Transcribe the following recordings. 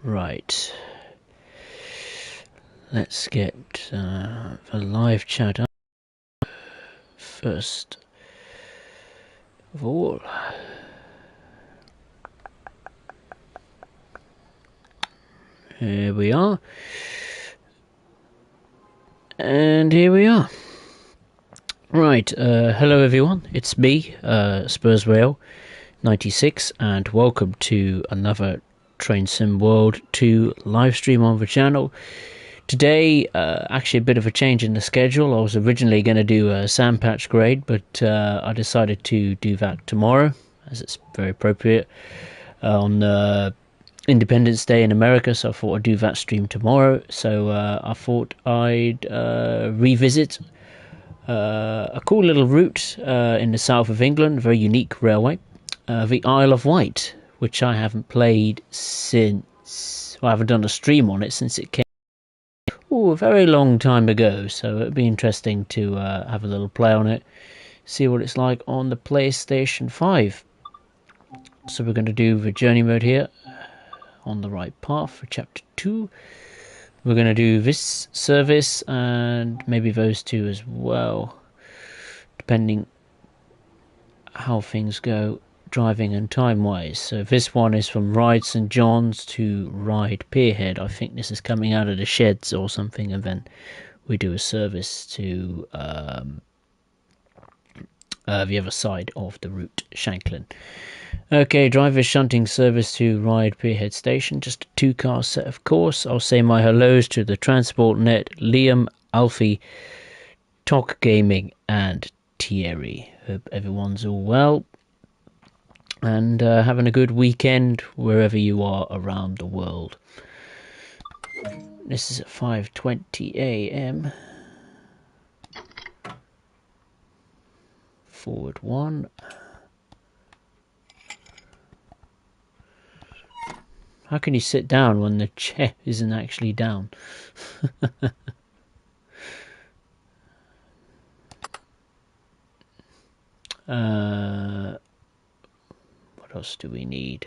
Right. Let's get the live chat up first of all. Here we are. And here we are. Right, hello everyone. It's me, Spurs Rail 96, and welcome to another Train Sim World 2 live stream on the channel. Today, actually a bit of a change in the schedule. I was originally going to do a sand patch grade, but I decided to do that tomorrow, as it's very appropriate on Independence Day in America, so I thought I'd do that stream tomorrow. So I thought I'd revisit a cool little route in the south of England, a very unique railway, the Isle of Wight, which I haven't played since, well, I haven't done a stream on it since it came a very long time ago, so it'd be interesting to have a little play on it, see what it's like on the PlayStation 5. So we're going to do the journey mode here, on the right path for chapter 2. We're going to do this service and maybe those two as well, depending how things go driving and time wise. So this one is from Ryde St John's to Ryde Pierhead. I think this is coming out of the sheds or something, and then we do a service to the other side of the route, Shanklin. Okay, driver shunting service to Ryde Pierhead Station, just a 2-car set of course. I'll say my hellos to the Transport Net, Liam, Alfie, Tok Gaming and Thierry. Hope everyone's all well and having a good weekend wherever you are around the world. This is at 5:20 AM. Forward 1. How can you sit down when the chair isn't actually down? What else do we need?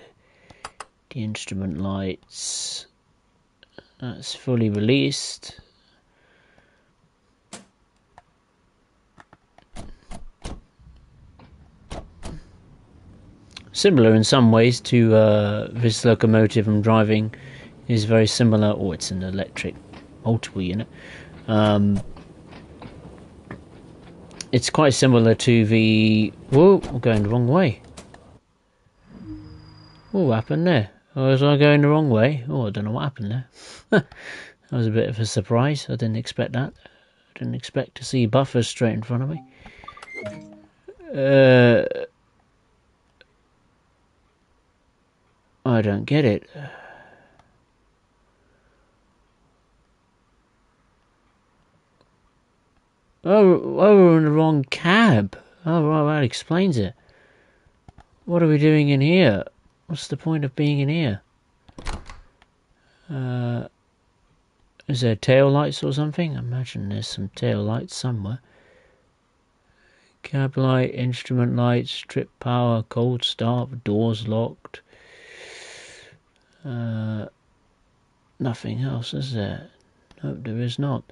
The instrument lights. That's fully released. Similar in some ways to this locomotive I'm driving. Is very similar. Oh, it's an electric multiple unit. It's quite similar to the... Whoa, I'm going the wrong way. What happened there? Oh, was I going the wrong way? Oh, I don't know what happened there. That was a bit of a surprise. I didn't expect that. I didn't expect to see buffers straight in front of me. I don't get it. Oh, we're in the wrong cab. Oh, well, that explains it. What are we doing in here? What's the point of being in here? Is there tail lights or something? I imagine there's some tail lights somewhere. Cab light, instrument lights, trip power, cold start, doors locked. Nothing else, is there? Nope, there is not.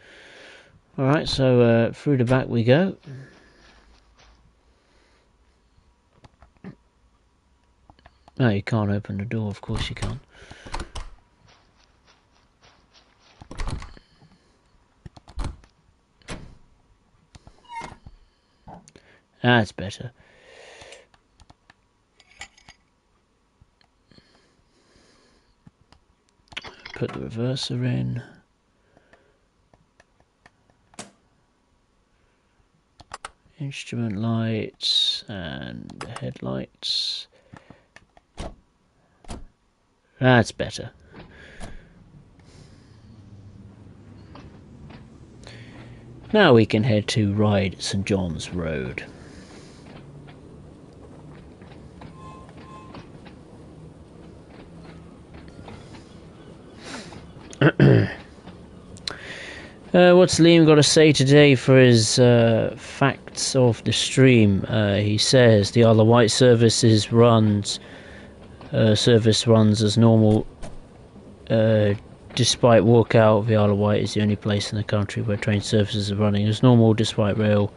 Alright, so through the back we go. No, you can't open the door, of course you can't. That's better. Put the reverser in. Instrument lights and headlights. That's better. Now we can head to Ryde St John's Road. What's Liam got to say today for his facts of the stream? He says the Isle of Wight service runs as normal despite walkout, the Isle of Wight is the only place in the country where train services are running as normal, despite rail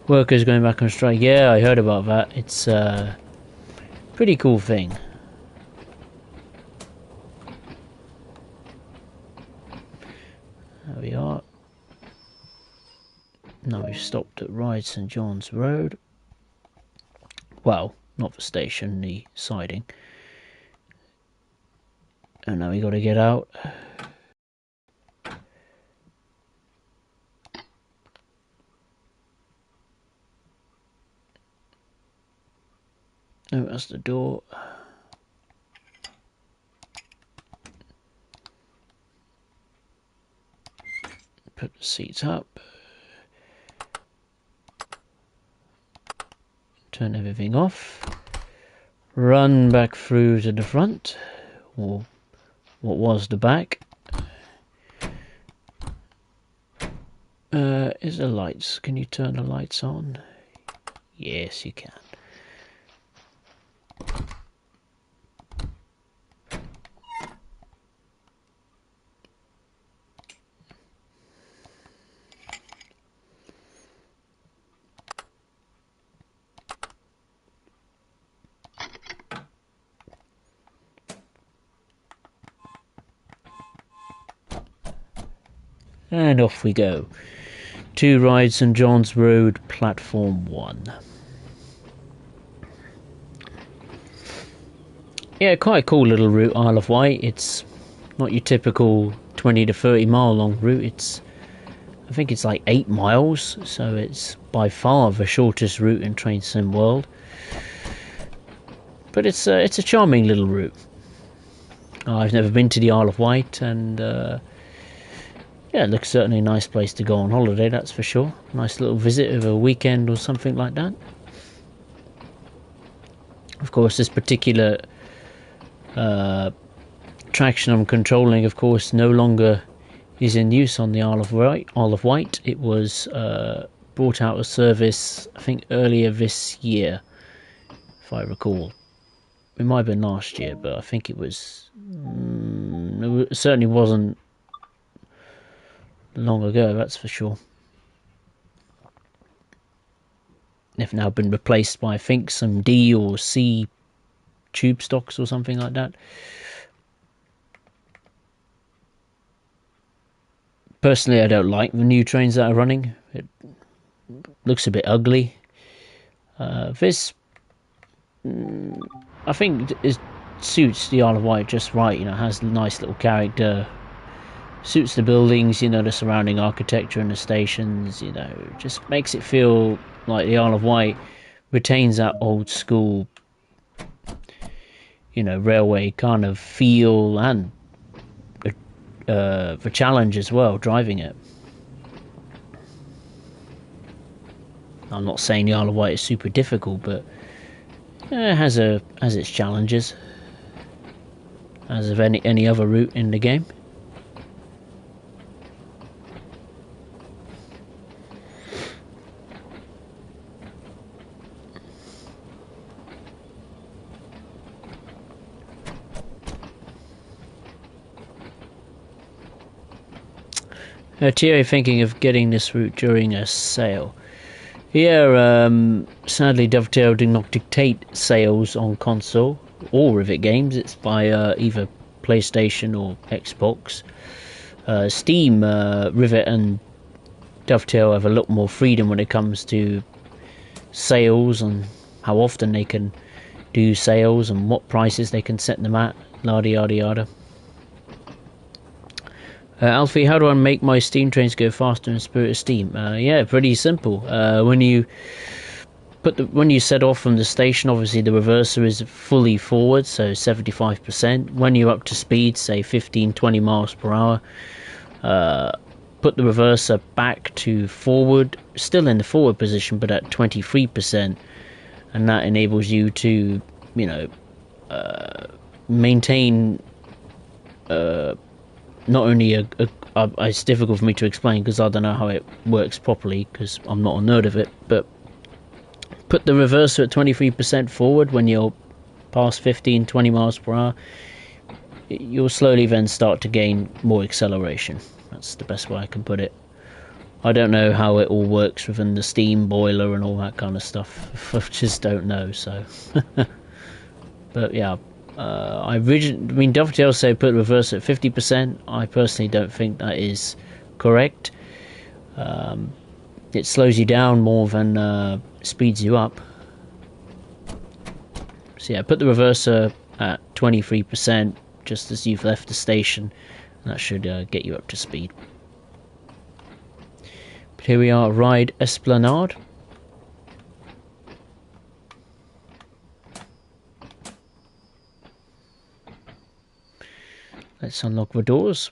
workers going back on strike. Yeah, I heard about that. It's a pretty cool thing. There we are. Now we've stopped at Ryde St John's Road. Well, not the station, the siding. And now we got to get out. Oh, that's the door. Put the seats up. Turn everything off. Run back through to the front. Or what was the back. Is the lights? Can you turn the lights on? Yes, you can. And off we go. To Ryde St John's Road, Platform 1. Yeah, quite a cool little route, Isle of Wight. It's not your typical 20 to 30 mile long route. I think it's like 8 miles, so it's by far the shortest route in Train Sim World. But it's a charming little route. I've never been to the Isle of Wight, and yeah, it looks certainly a nice place to go on holiday, that's for sure. Nice little visit of a weekend or something like that. Of course, this particular traction I'm controlling, of course, no longer is in use on the Isle of Wight. It was brought out of service, I think, earlier this year, if I recall. It might have been last year, but I think it was... it certainly wasn't long ago, that's for sure. They've now been replaced by, I think, some D or C tube stocks or something like that. Personally, I don't like the new trains that are running. It looks a bit ugly. This, I think, suits the Isle of Wight just right. You know, has a nice little character. Suits the buildings, you know, the surrounding architecture and the stations, you know, just makes it feel like the Isle of Wight retains that old school, you know, railway kind of feel, and the challenge as well, driving it. I'm not saying the Isle of Wight is super difficult, but it has its challenges, as of any other route in the game. Thierry thinking of getting this route during a sale. Yeah, sadly Dovetail do not dictate sales on console or Rivet games. It's by either PlayStation or Xbox. Steam, Rivet and Dovetail have a lot more freedom when it comes to sales and how often they can do sales and what prices they can set them at, yada yada yada. Alfie, how do I make my steam trains go faster in Spirit of Steam? Yeah, pretty simple. When you set off from the station, obviously the reverser is fully forward, so 75%. When you're up to speed, say 15-20 miles per hour, put the reverser back to forward, still in the forward position, but at 23%, and that enables you to, you know, maintain. Not only it's difficult for me to explain because I don't know how it works properly because I'm not a nerd of it, but put the reverser at 23% forward when you're past 15-20 miles per hour. you'll slowly then start to gain more acceleration. That's the best way I can put it. I don't know how it all works within the steam boiler and all that kind of stuff. I just don't know, so. But yeah, I mean, Dovetail say put reverse at 50%. I personally don't think that is correct. It slows you down more than speeds you up. So yeah, put the reverser at 23% just as you've left the station. That should get you up to speed. But here we are, Ride Esplanade. Let's unlock the doors.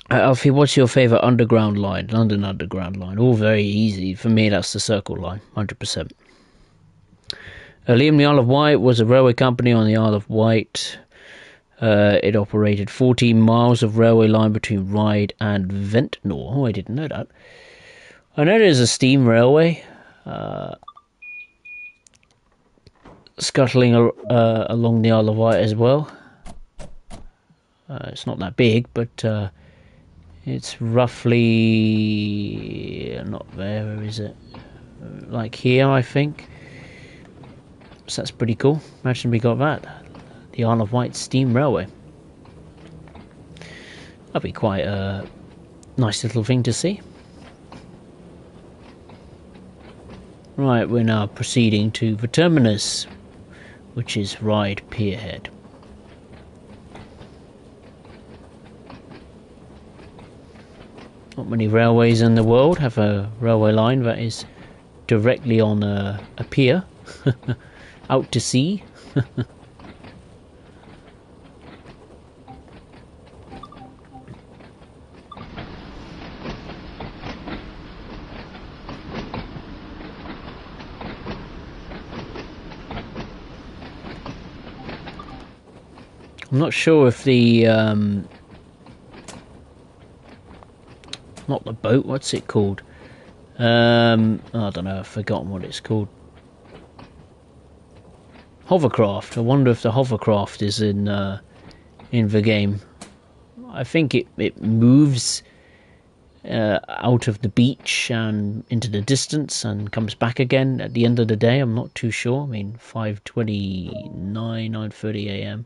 Alfie, what's your favourite underground line? London Underground line. All very easy. For me, that's the Circle line, 100%. Liam, the Isle of Wight was a railway company on the Isle of Wight. It operated 14 miles of railway line between Ryde and Ventnor. Oh, I didn't know that. I know there's a steam railway scuttling along the Isle of Wight as well. It's not that big, but it's roughly not there. Where is it? Like here, I think. So that's pretty cool. Imagine we got that. The Isle of Wight Steam Railway. That'd be quite a nice little thing to see. Right, we're now proceeding to the terminus, which is Ryde Pierhead. Not many railways in the world have a railway line that is directly on a pier, out to sea. I'm not sure if the not the boat, what's it called? I don't know, I've forgotten what it's called. Hovercraft. I wonder if the hovercraft is in the game. I think it moves out of the beach and into the distance and comes back again at the end of the day. I'm not too sure. I mean, 9:30 a.m.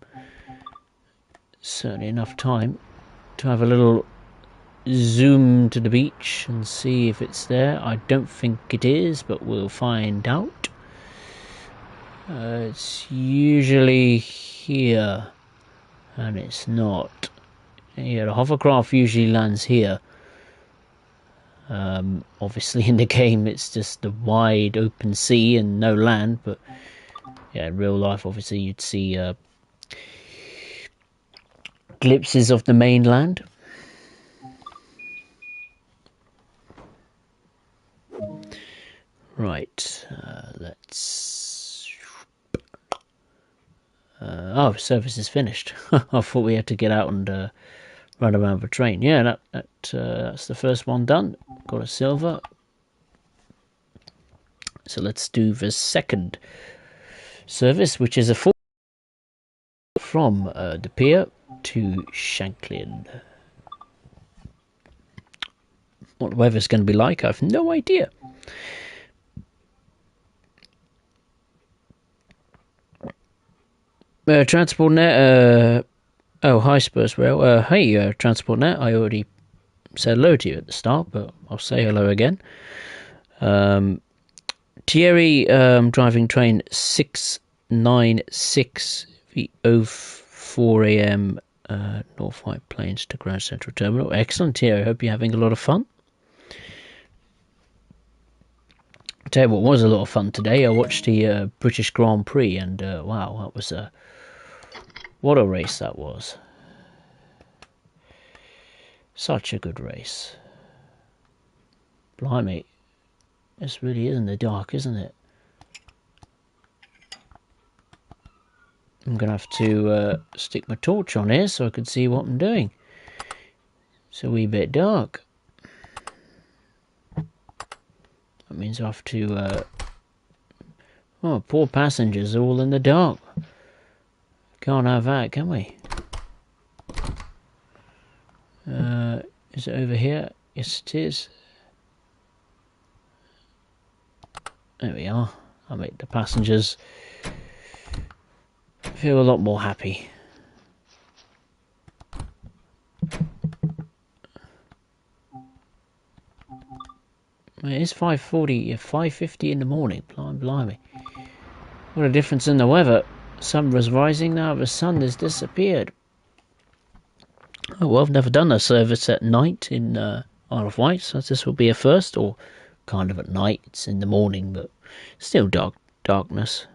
Certainly enough time to have a little zoom to the beach and see if it's there. I don't think it is, but we'll find out. It's usually here, and it's not. Yeah, the hovercraft usually lands here. Obviously in the game it's just the wide open sea and no land, but yeah, in real life obviously you'd see glimpses of the mainland. Right, let's... oh, service is finished. I thought we had to get out and run around the train. Yeah, that's the first one done. Got a silver. So let's do the second service, which is a full from the pier to Shanklin. What the weather's going to be like, I've no idea. Transport Net. Oh, hi Spurs Rail. Hey, Transport Net. I already said hello to you at the start, but I'll say hello again. Thierry, driving train 696 04 a.m. North White Plains to Grand Central Terminal. Excellent, Thierry. I hope you're having a lot of fun. I'll tell you what was a lot of fun today. I watched the British Grand Prix, and wow, that was what a race that was. Such a good race. Blimey. This really is in the dark, isn't it? I'm going to have to stick my torch on here so I can see what I'm doing. It's a wee bit dark. That means I have to... oh, poor passengers all in the dark. Can't have that, can we? Is it over here? Yes, it is. There we are. I'll make the passengers feel a lot more happy. It is 5:40, 5:50 in the morning. Blimey. What a difference in the weather. Sun was rising, now the sun has disappeared. Oh well, I've never done a service at night in Isle of Wight, so this will be a first, or kind of at night. It's in the morning, but still darkness.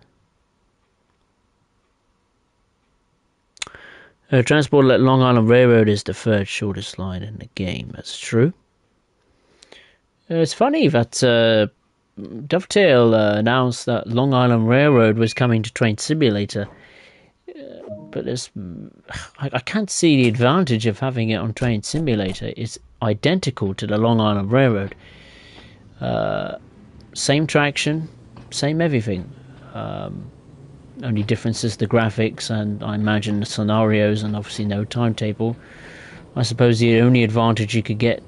Transport at Long Island Railroad is the third shortest line in the game. That's true. It's funny that Dovetail announced that Long Island Railroad was coming to Train Simulator, but I can't see the advantage of having it on Train Simulator. It's identical to the Long Island Railroad. Same traction, same everything. Only difference is the graphics and I imagine the scenarios, and obviously no timetable. I suppose the only advantage you could get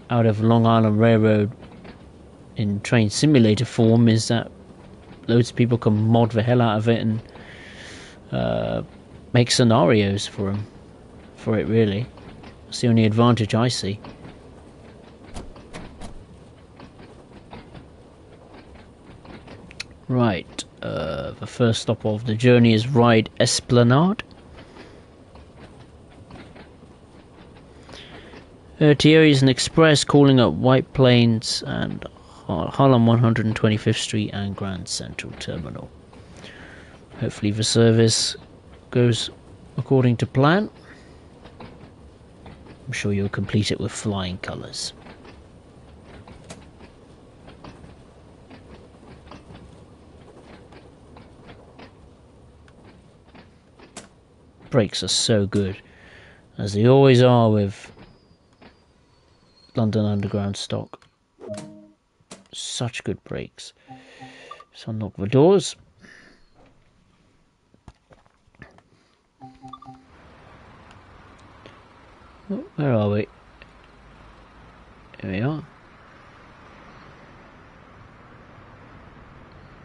out of Long Island Railroad in Train Simulator form is that loads of people can mod the hell out of it and make scenarios for it really. That's the only advantage I see. Right, the first stop of the journey is Ride Esplanade. TO is an express calling at White Plains and Harlem 125th Street and Grand Central Terminal. Hopefully the service goes according to plan. I'm sure you'll complete it with flying colours. Brakes are so good, as they always are with London Underground stock. Such good brakes. So unlock the doors. Oh, where are we? Here we are.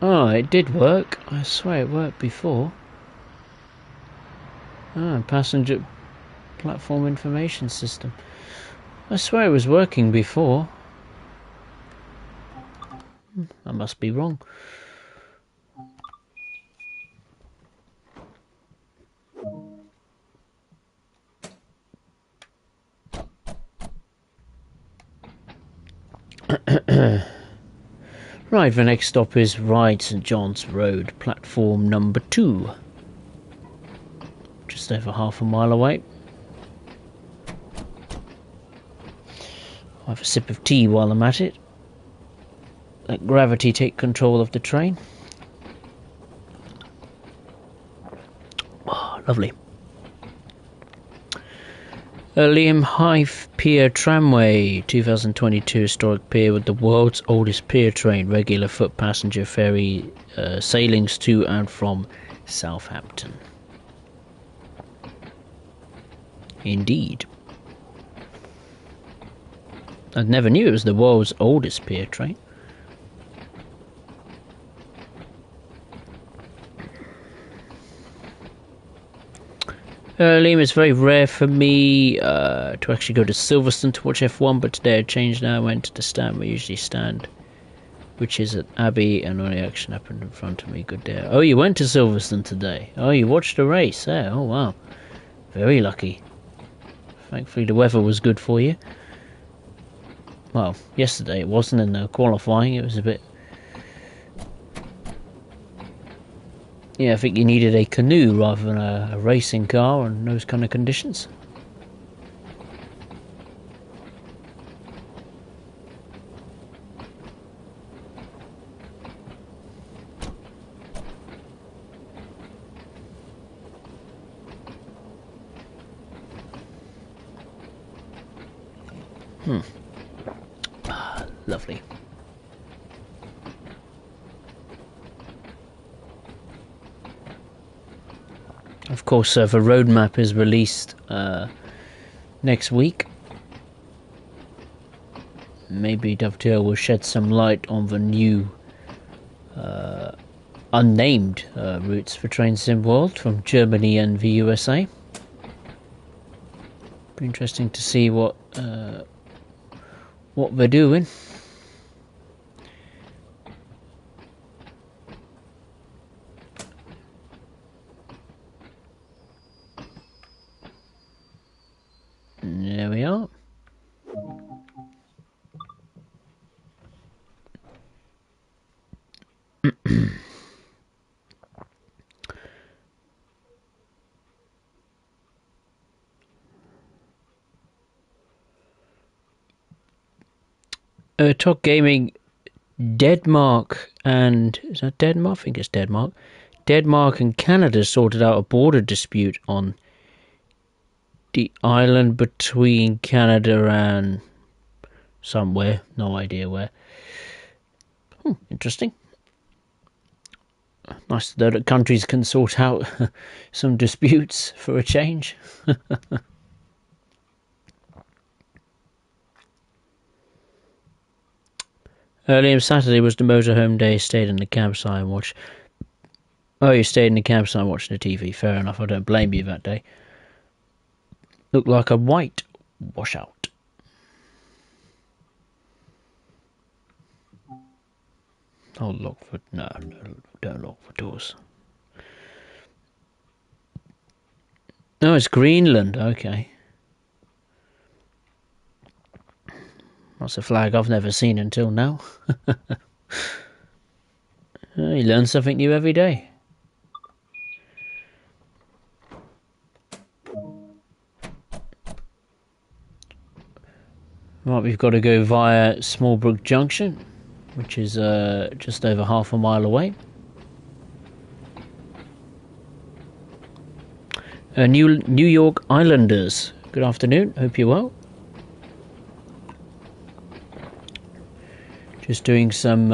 Oh, it did work. I swear it worked before. Ah, passenger platform information system. I swear it was working before. I must be wrong. Right, the next stop is Ryde St John's Road, platform number 2. Just over half a mile away. I'll have a sip of tea while I'm at it. Let gravity take control of the train. Oh, lovely. Liam Hythe Pier Tramway, 2022 historic pier with the world's oldest pier train, regular foot passenger ferry sailings to and from Southampton. Indeed. I never knew it was the world's oldest pier train. Liam, it's very rare for me to actually go to Silverstone to watch F1, but today I changed now. I went to the stand we usually stand, which is at Abbey, and all the action happened in front of me. Good day. Oh, you went to Silverstone today? Oh, you watched a race there? Oh, wow. Very lucky. Thankfully the weather was good for you. Well, yesterday it wasn't in the qualifying. It was a bit... Yeah, I think you needed a canoe rather than a racing car and those kind of conditions. Lovely. Of course, the roadmap is released next week. Maybe Dovetail will shed some light on the new unnamed routes for Train Sim World from Germany and the USA. Be interesting to see what they're doing. There we are. Talk Gaming, Denmark and... is that Denmark? I think it's Denmark. Denmark and Canada sorted out a border dispute on the island between Canada and somewhere. No idea where. Interesting. Nice to know that countries can sort out some disputes for a change. Early on Saturday was the motorhome day. Stayed in the campsite and watched... Oh, you stayed in the campsite watching the TV. Fair enough. I don't blame you that day. Looked like a Wight washout. Oh, look for... No, don't look for doors. No, it's Greenland. Okay. That's a flag I've never seen until now. You learn something new every day. Right, we've got to go via Smallbrook Junction, which is just over half a mile away. New York Islanders, good afternoon, hope you're well. Just doing some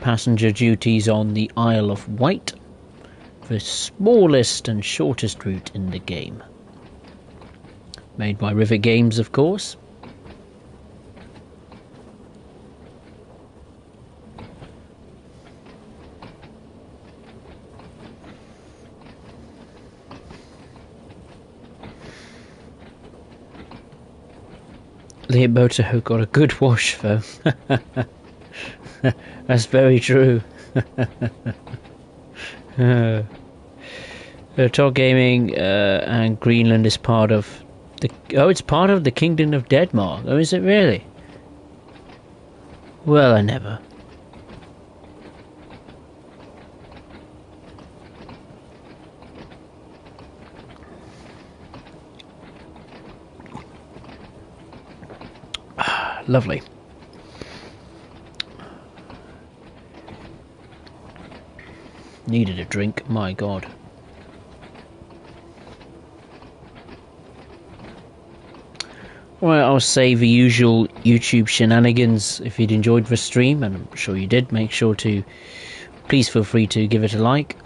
passenger duties on the Isle of Wight, the smallest and shortest route in the game. Made by River Games, of course. The motor got a good wash though. That's very true. Talk Gaming and Greenland is part of the... Oh, it's part of the Kingdom of Denmark. Oh, is it really? Well, I never. Lovely. Needed a drink, my god. Right, I'll say the usual YouTube shenanigans. If you'd enjoyed the stream, and I'm sure you did, make sure to... Please feel free to give it a like.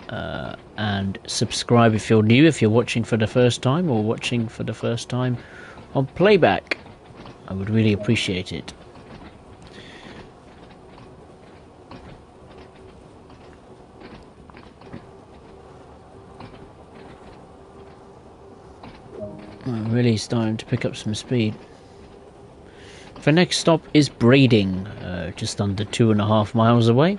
And subscribe if you're new, if you're watching for the first time, or watching for the first time on playback. I would really appreciate it. I'm really starting to pick up some speed. The next stop is Brading, just under 2.5 miles away.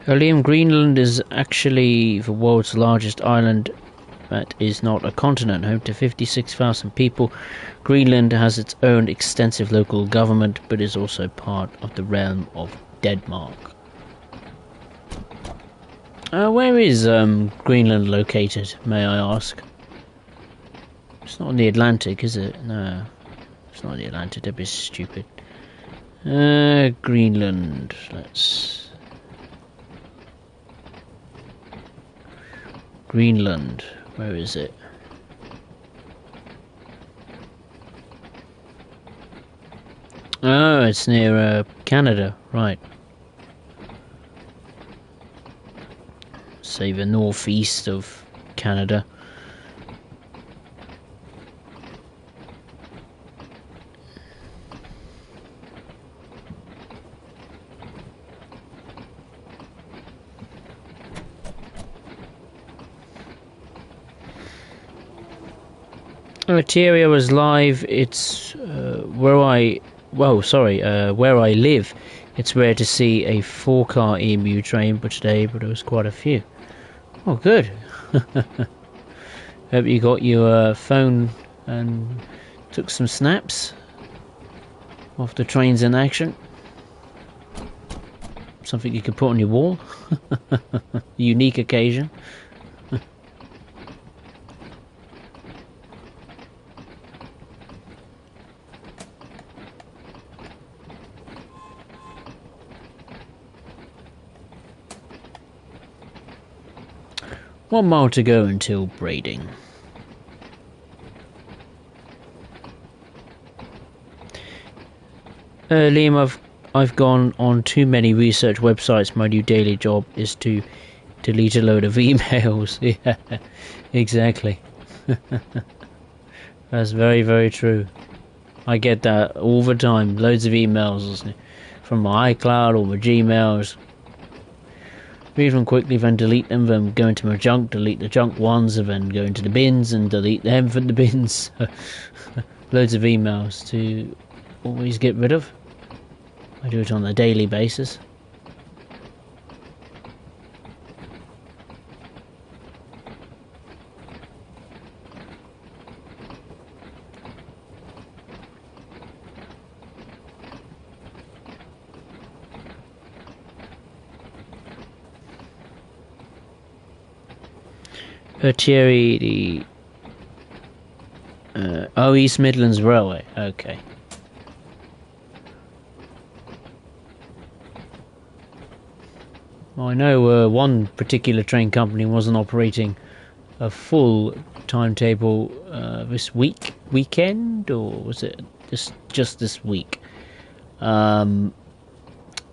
Liam, Greenland is actually the world's largest island that is not a continent, home to 56,000 people. Greenland has its own extensive local government, but is also part of the realm of Denmark. Where is Greenland located, may I ask? It's not in the Atlantic, is it? No, it's not in the Atlantic, that'd be stupid. Greenland, let's... Greenland, where is it? Oh, it's near Canada, right. Say the northeast of Canada. Materia was live. It's where I live. It's rare to see a 4-car EMU train, but today there was quite a few. Oh, good. Hope you got your phone and took some snaps of the trains in action. Something you could put on your wall. Unique occasion. One mile to go until braiding. Liam, I've gone on too many research websites. My new daily job is to delete a load of emails. Yeah, exactly. That's very, very true. I get that all the time. Loads of emails from my iCloud or my Gmails. Read them quickly, then delete them, then go into my junk, delete the junk ones, and then go into the bins and delete them from the bins. Loads of emails to always get rid of. I do it on a daily basis. Thierry, East Midlands Railway, okay. Well, I know one particular train company wasn't operating a full timetable this weekend, or was it just this week? What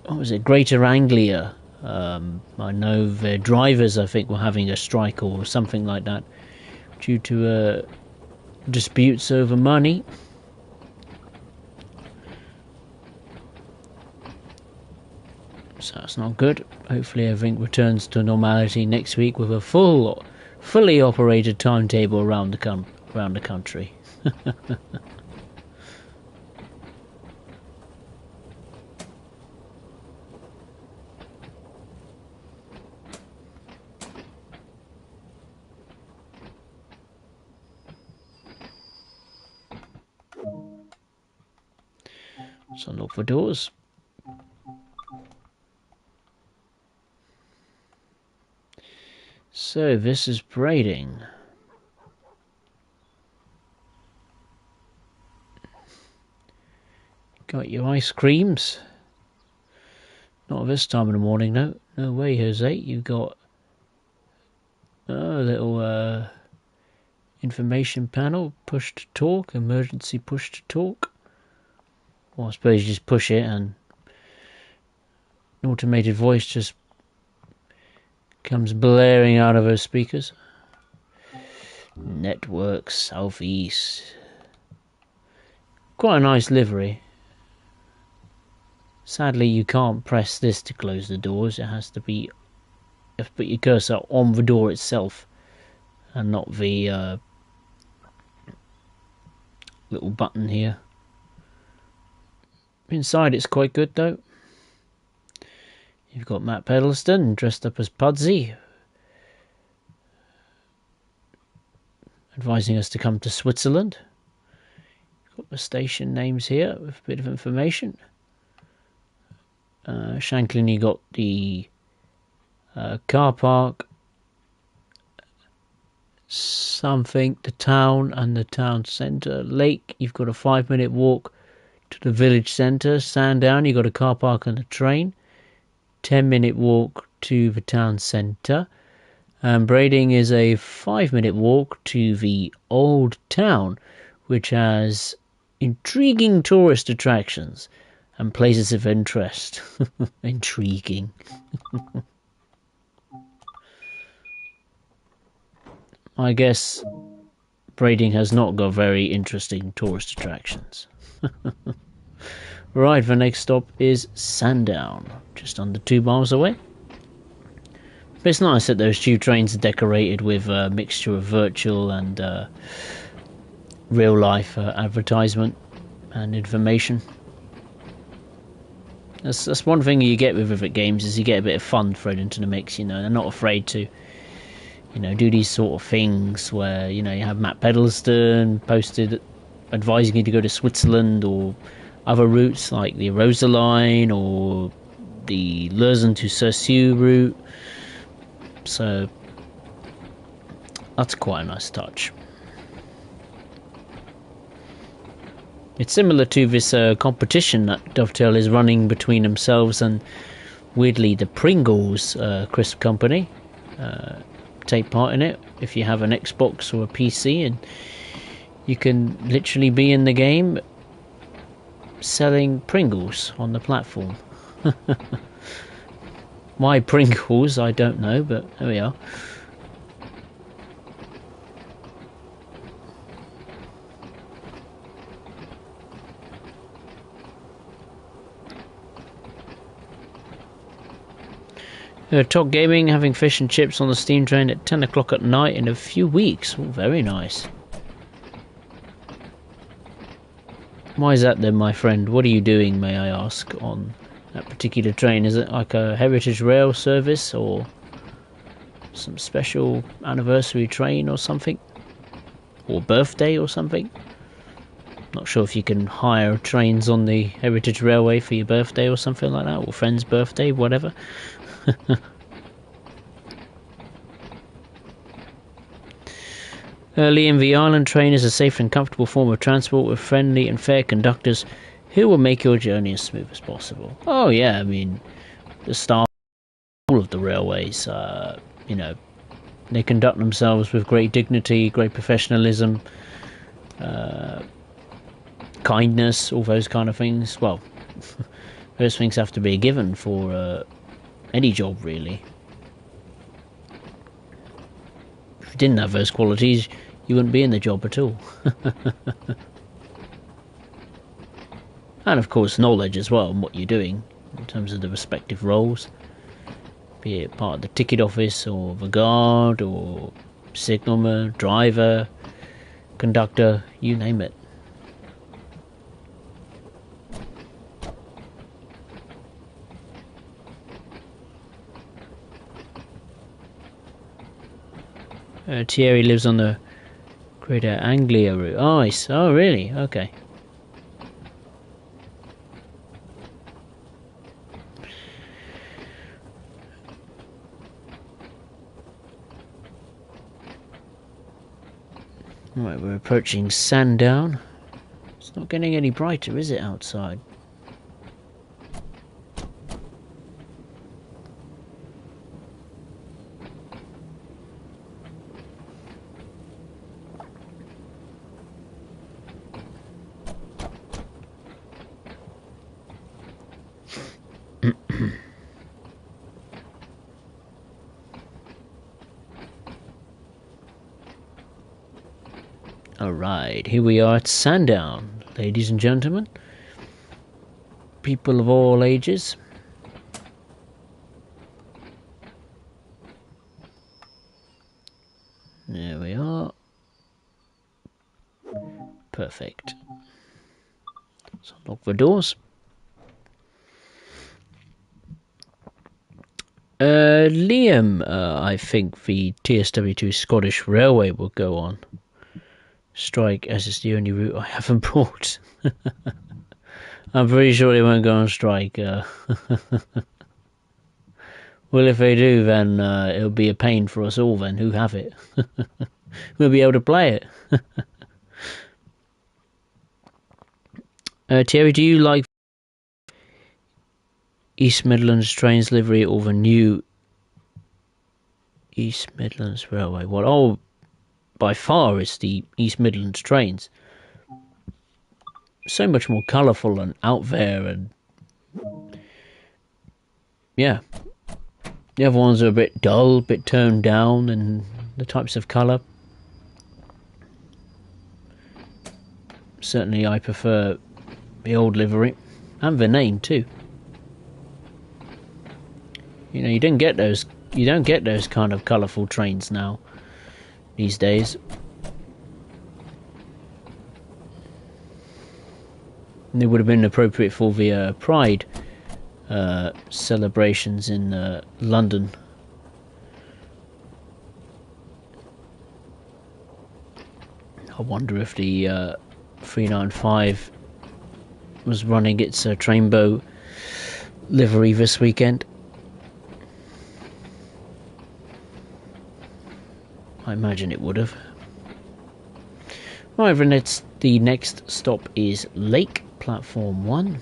was it, Greater Anglia? I know their drivers, I think, were having a strike or something like that due to disputes over money. So that's not good. Hopefully everything returns to normality next week with a fully operated timetable around the country. So look for doors. So this is braiding. Got your ice creams. Not this time in the morning, no. No way, Jose. You got a little information panel, push to talk, emergency push to talk. Well, I suppose you just push it and an automated voice just comes blaring out of those speakers. Network Southeast. Quite a nice livery. Sadly, you can't press this to close the doors. It has to be, you have to put your cursor on the door itself and not the little button here. Inside it's quite good though. You've got Matt Pedleston dressed up as Pudsey, advising us to come to Switzerland. Got the station names here with a bit of information. Shanklin, you got the car park, something, the town and the town centre. Lake, you've got a 5-minute walk to the village centre. Sandown, you've got a car park and a train. 10-minute walk to the town centre. And Braiding is a 5-minute walk to the old town, which has intriguing tourist attractions and places of interest. Intriguing. I guess Brading has not got very interesting tourist attractions. Right, the next stop is Sandown, just under 2 miles away. But it's nice that those tube trains are decorated with a mixture of virtual and real life advertisement and information. That's one thing you get with Rivet games, is you get a bit of fun thrown into the mix. You know, they're not afraid to, you know, do these sort of things where, you know, you have Matt Pedalston posted advising you to go to Switzerland, or other routes like the Arosa line or the Leuzen to Circeau route. So that's quite a nice touch. It's similar to this competition that Dovetail is running between themselves and, weirdly, the Pringles crisp company. Take part in it if you have an Xbox or a PC, and you can literally be in the game selling Pringles on the platform. Why Pringles, I don't know, but there we are. Top Gaming having fish and chips on the steam train at 10 o'clock at night in a few weeks. Oh, very nice. Why is that then, my friend? What are you doing, may I ask, on that particular train? Is it like a Heritage Rail service or some special anniversary train or something? Or birthday or something? Not sure if you can hire trains on the Heritage Railway for your birthday or something like that, or friend's birthday, whatever. Liam, the Island train is a safe and comfortable form of transport with friendly and fair conductors who will make your journey as smooth as possible. Oh yeah, I mean, the staff, all of the railways, you know, they conduct themselves with great dignity, great professionalism, kindness, all those kind of things. Well, those things have to be a given for any job, really. If you didn't have those qualities, you wouldn't be in the job at all. And of course knowledge as well on what you're doing in terms of the respective roles, be it part of the ticket office or the guard or signalman, driver, conductor, you name it. Thierry lives on the Greater Anglia route. Oh, really? Okay. Right, we're approaching Sandown. It's not getting any brighter, is it, outside? Alright, here we are at Sandown, ladies and gentlemen. People of all ages. There we are. Perfect. So lock the doors. Liam, I think the TSW2 Scottish Railway will go on strike, as it's the only route I haven't bought. I'm pretty sure they won't go on strike. Well, if they do, then it'll be a pain for us all then, who have it. We'll be able to play it. Thierry, do you like East Midlands Trains livery or the new East Midlands Railway? Well, oh, by far it's the East Midlands Trains. So much more colourful and out there and yeah, the other ones are a bit dull, a bit toned down, and the types of colour. Certainly, I prefer the old livery and the name too. You know, you don't get those kind of colourful trains now these days. And they would have been appropriate for the Pride celebrations in London. I wonder if the 395 was running its Trainbow livery this weekend. I imagine it would have. Right, the next stop is Lake, Platform 1.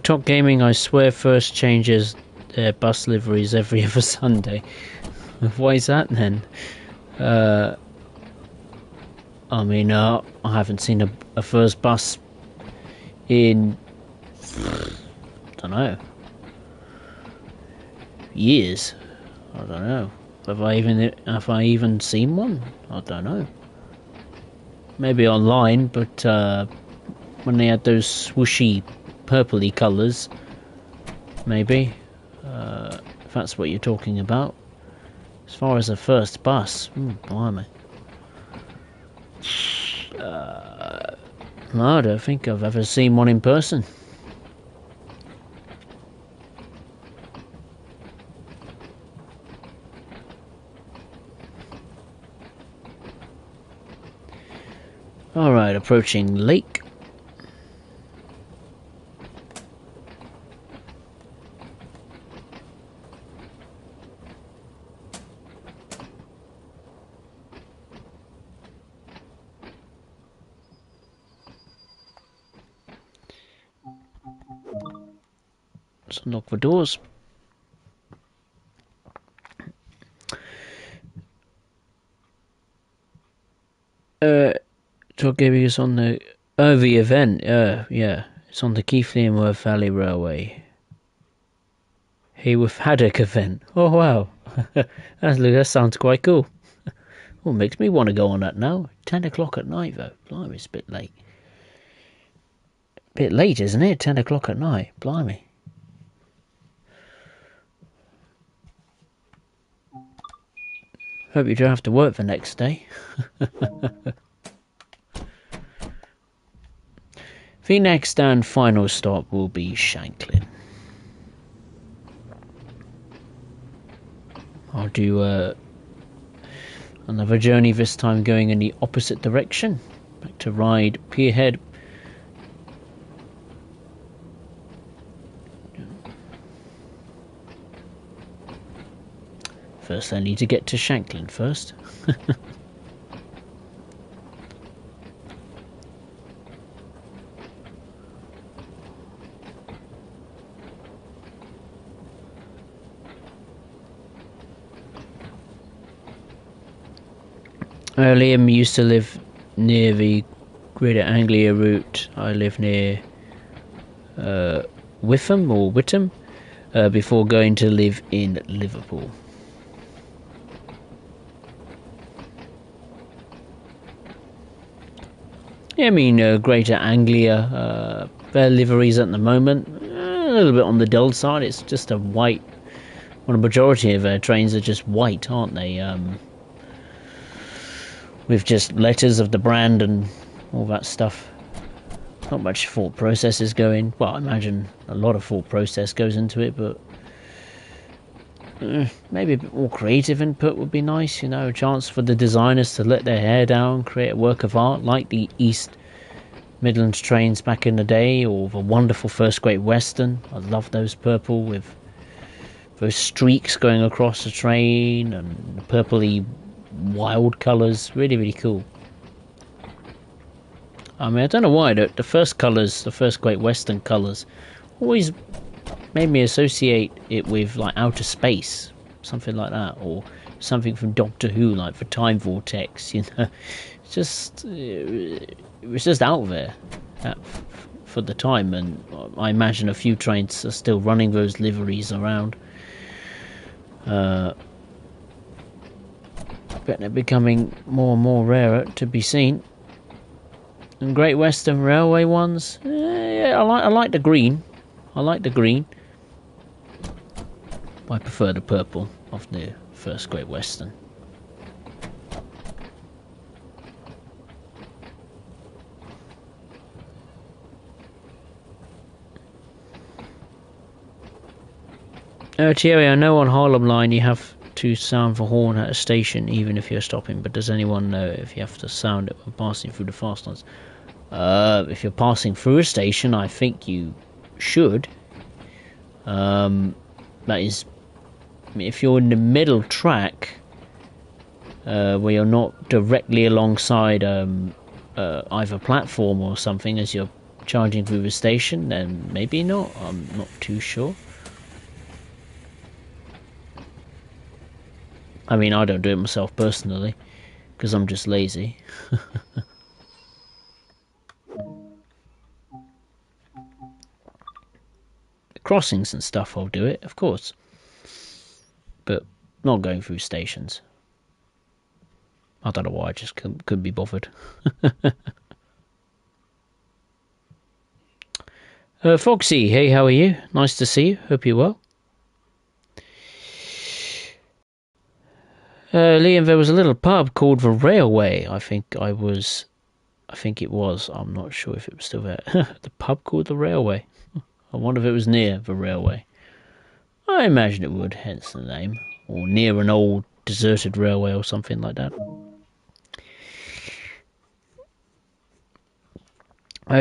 Top Gaming, I swear, first changes their bus liveries every other Sunday. Why is that then? I mean, I haven't seen a first bus in, I don't know, years. I don't know. Have I even seen one? I don't know. Maybe online, but when they had those swooshy, purpley colours, maybe. If that's what you're talking about. As far as the first bus, blimey. No, I don't think I've ever seen one in person. Alright, approaching Lake. Let's unlock the doors. Talk is on the event. Yeah, it's on the Keighley-Worth Valley Railway. Hayworth Haddock event. Oh wow, that sounds quite cool. Well, makes me want to go on that now. 10 o'clock at night though. Blimey, it's a bit late. Bit late, isn't it? 10 o'clock at night. Blimey. Hope you don't have to work the next day. The next and final stop will be Shanklin. I'll do another journey, this time going in the opposite direction. Back to Ryde Pierhead. First I need to get to Shanklin first. Liam used to live near the Greater Anglia route. I live near Whittam before going to live in Liverpool. Yeah, I mean, Greater Anglia, their liveries at the moment, a little bit on the dull side. It's just a white, well, the majority of their trains are just white, aren't they? With just letters of the brand and all that stuff. Not much thought process is going. Well, I imagine a lot of thought process goes into it, but maybe a bit more creative input would be nice. You know, a chance for the designers to let their hair down, create a work of art like the East Midlands trains back in the day, or the wonderful First Great Western. I love those purple with those streaks going across the train and the purpley wild colours. Really, really cool. I mean, I don't know why the first colours, the First Great Western colours, always made me associate it with like outer space, something like that, or something from Doctor Who, like for Time Vortex. It was just out there for the time, and I imagine a few trains are still running those liveries around. But they're becoming more and more rarer to be seen. And Great Western Railway ones, yeah, I like the green. I like the green. I prefer the purple of the first Great Western. Thierry, I know on Harlem Line you have to sound the horn at a station even if you're stopping, but does anyone know if you have to sound it when passing through the fast lanes? If you're passing through a station, I think you should. That is, if you're in the middle track, where you're not directly alongside either platform or something as you're charging through the station, then maybe not. I'm not too sure. I mean, I don't do it myself personally, because I'm just lazy. Crossings and stuff, I'll do it, of course. But not going through stations. I don't know why, I just couldn't be bothered. Foxy, hey, how are you? Nice to see you, hope you're well. Liam, there was a little pub called The Railway. I think it was. I'm not sure if it was still there. The pub called The Railway. I wonder if it was near the railway. I imagine it would, hence the name. Or near an old deserted railway or something like that.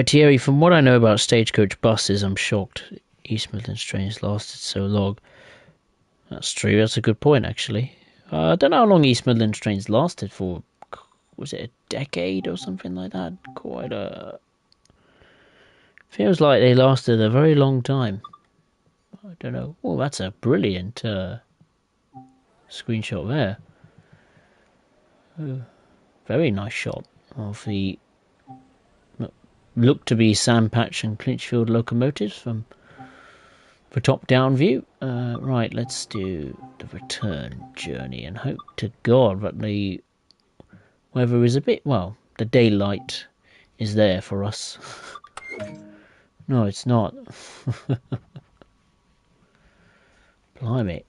Thierry, from what I know about stagecoach buses, I'm shocked East Midlands trains lasted so long. That's true, that's a good point actually. I don't know how long East Midlands trains lasted for. Was it a decade or something like that? Feels like they lasted a very long time. I don't know. Oh, that's a brilliant screenshot there. Very nice shot of the look to be Sandpatch and Clinchfield locomotives from the top-down view. Right, let's do the return journey and hope to God that the weather is a bit, well, the daylight is there for us. No, it's not. Blimey.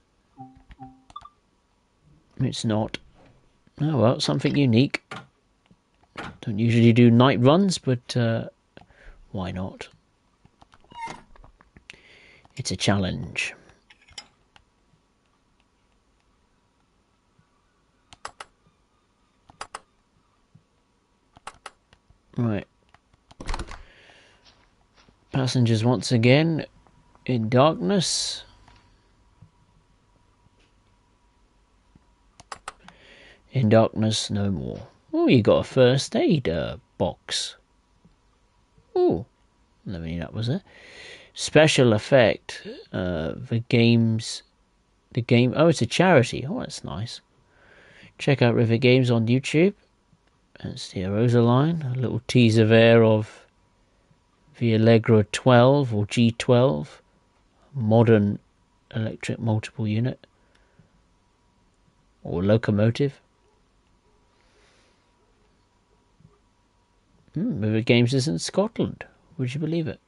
It's not. Oh well, something unique. Don't usually do night runs, but why not? It's a challenge. Right. Passengers once again in darkness. In darkness no more. Oh, you got a first aid box. Oh, never knew that was it. Special effect. The game. Oh, it's a charity. Oh, that's nice. Check out River Games on YouTube. That's the Rosa line. A little teaser there of the Allegra 12 or G12 modern electric multiple unit or locomotive. River Games is in Scotland. Would you believe it?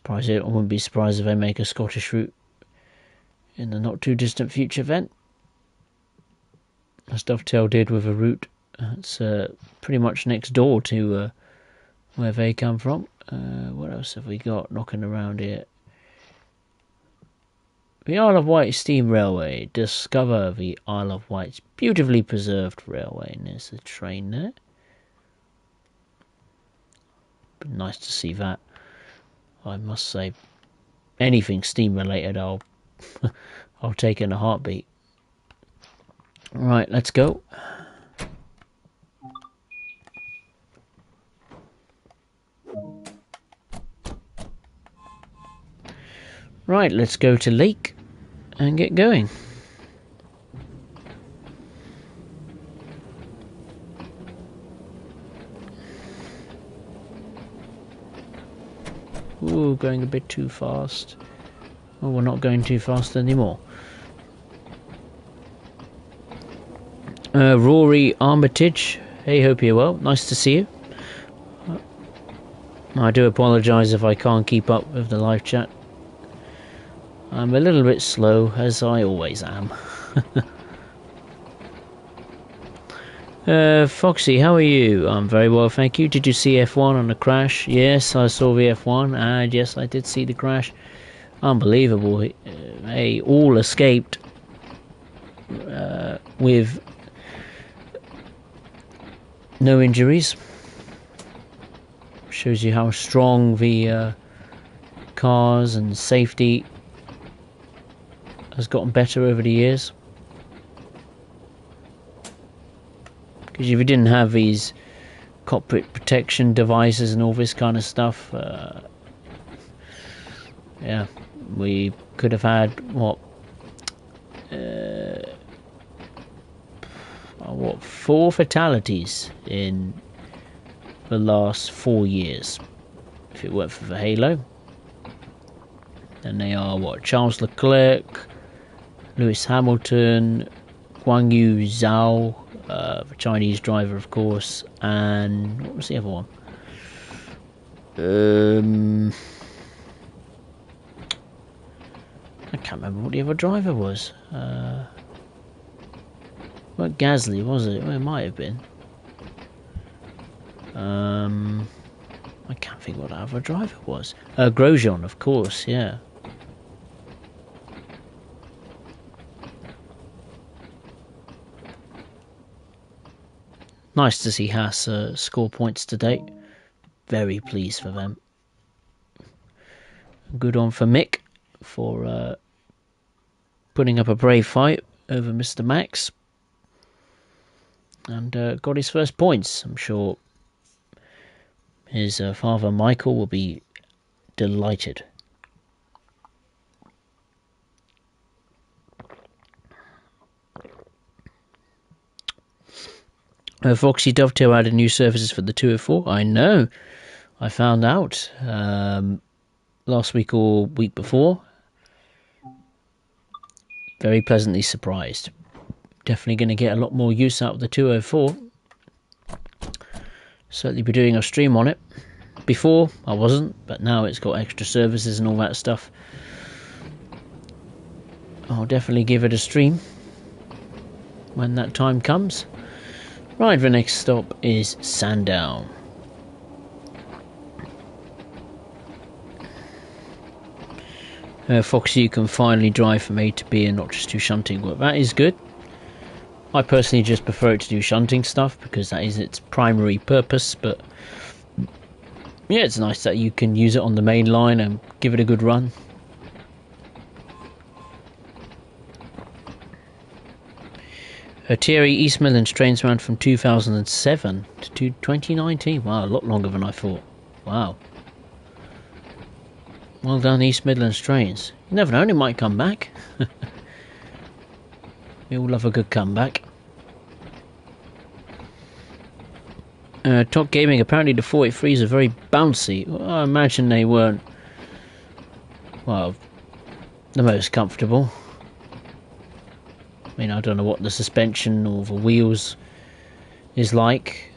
I wouldn't be surprised if they make a Scottish route in the not too distant future then. As Dovetail did with a route that's pretty much next door to where they come from. What else have we got knocking around here? The Isle of Wight Steam Railway. Discover the Isle of Wight's beautifully preserved railway. And there's the train there. But nice to see that. I must say, anything steam related, I'll take in a heartbeat. Right, let's go. Right, let's go to Lake and get going. Ooh, going a bit too fast. Oh, we're not going too fast anymore. Rory Armitage. Hey, hope you're well. Nice to see you. I do apologise if I can't keep up with the live chat. I'm a little bit slow, as I always am. Foxy, how are you? I'm very well, thank you. Did you see F1 on the crash? Yes, I saw the F1, and yes, I did see the crash. Unbelievable. They all escaped with no injuries. Shows you how strong the cars and safety has gotten better over the years. Because if you didn't have these cockpit protection devices and all this kind of stuff, yeah, we could have had what 4 fatalities in the last 4 years if it weren't for the Halo. And they are what? Charles Leclerc, Lewis Hamilton, Guan Yu Zhao, the Chinese driver, of course, and what was the other one? I can't remember what the other driver was. Not Gasly, was it? Well, it might have been. I can't think what the other driver was. Grosjean, of course, yeah. Nice to see Haas score points today. Very pleased for them. Good on for Mick for putting up a brave fight over Mr. Max. And got his first points. I'm sure his father Michael will be delighted. Foxy Dovetail added new services for the 204. I know. I found out last week or week before. Very pleasantly surprised. Definitely going to get a lot more use out of the 204. Certainly be doing a stream on it. Before I wasn't, but now it's got extra services and all that stuff. I'll definitely give it a stream when that time comes. Right, the next stop is Sandown. Foxy, you can finally drive from A to B and not just do shunting work. That is good. I personally just prefer it to do shunting stuff because that is its primary purpose, but yeah, it's nice that you can use it on the main line and give it a good run. Thierry Eastmidlands trains ran from 2007 to 2019. Wow, a lot longer than I thought. Wow. Well done, East Midlands Trains. You never know, it might come back. We all love a good comeback. Top Gaming, apparently the 483s are very bouncy. Well, I imagine they weren't, well, the most comfortable. I mean, I don't know what the suspension or the wheels is like.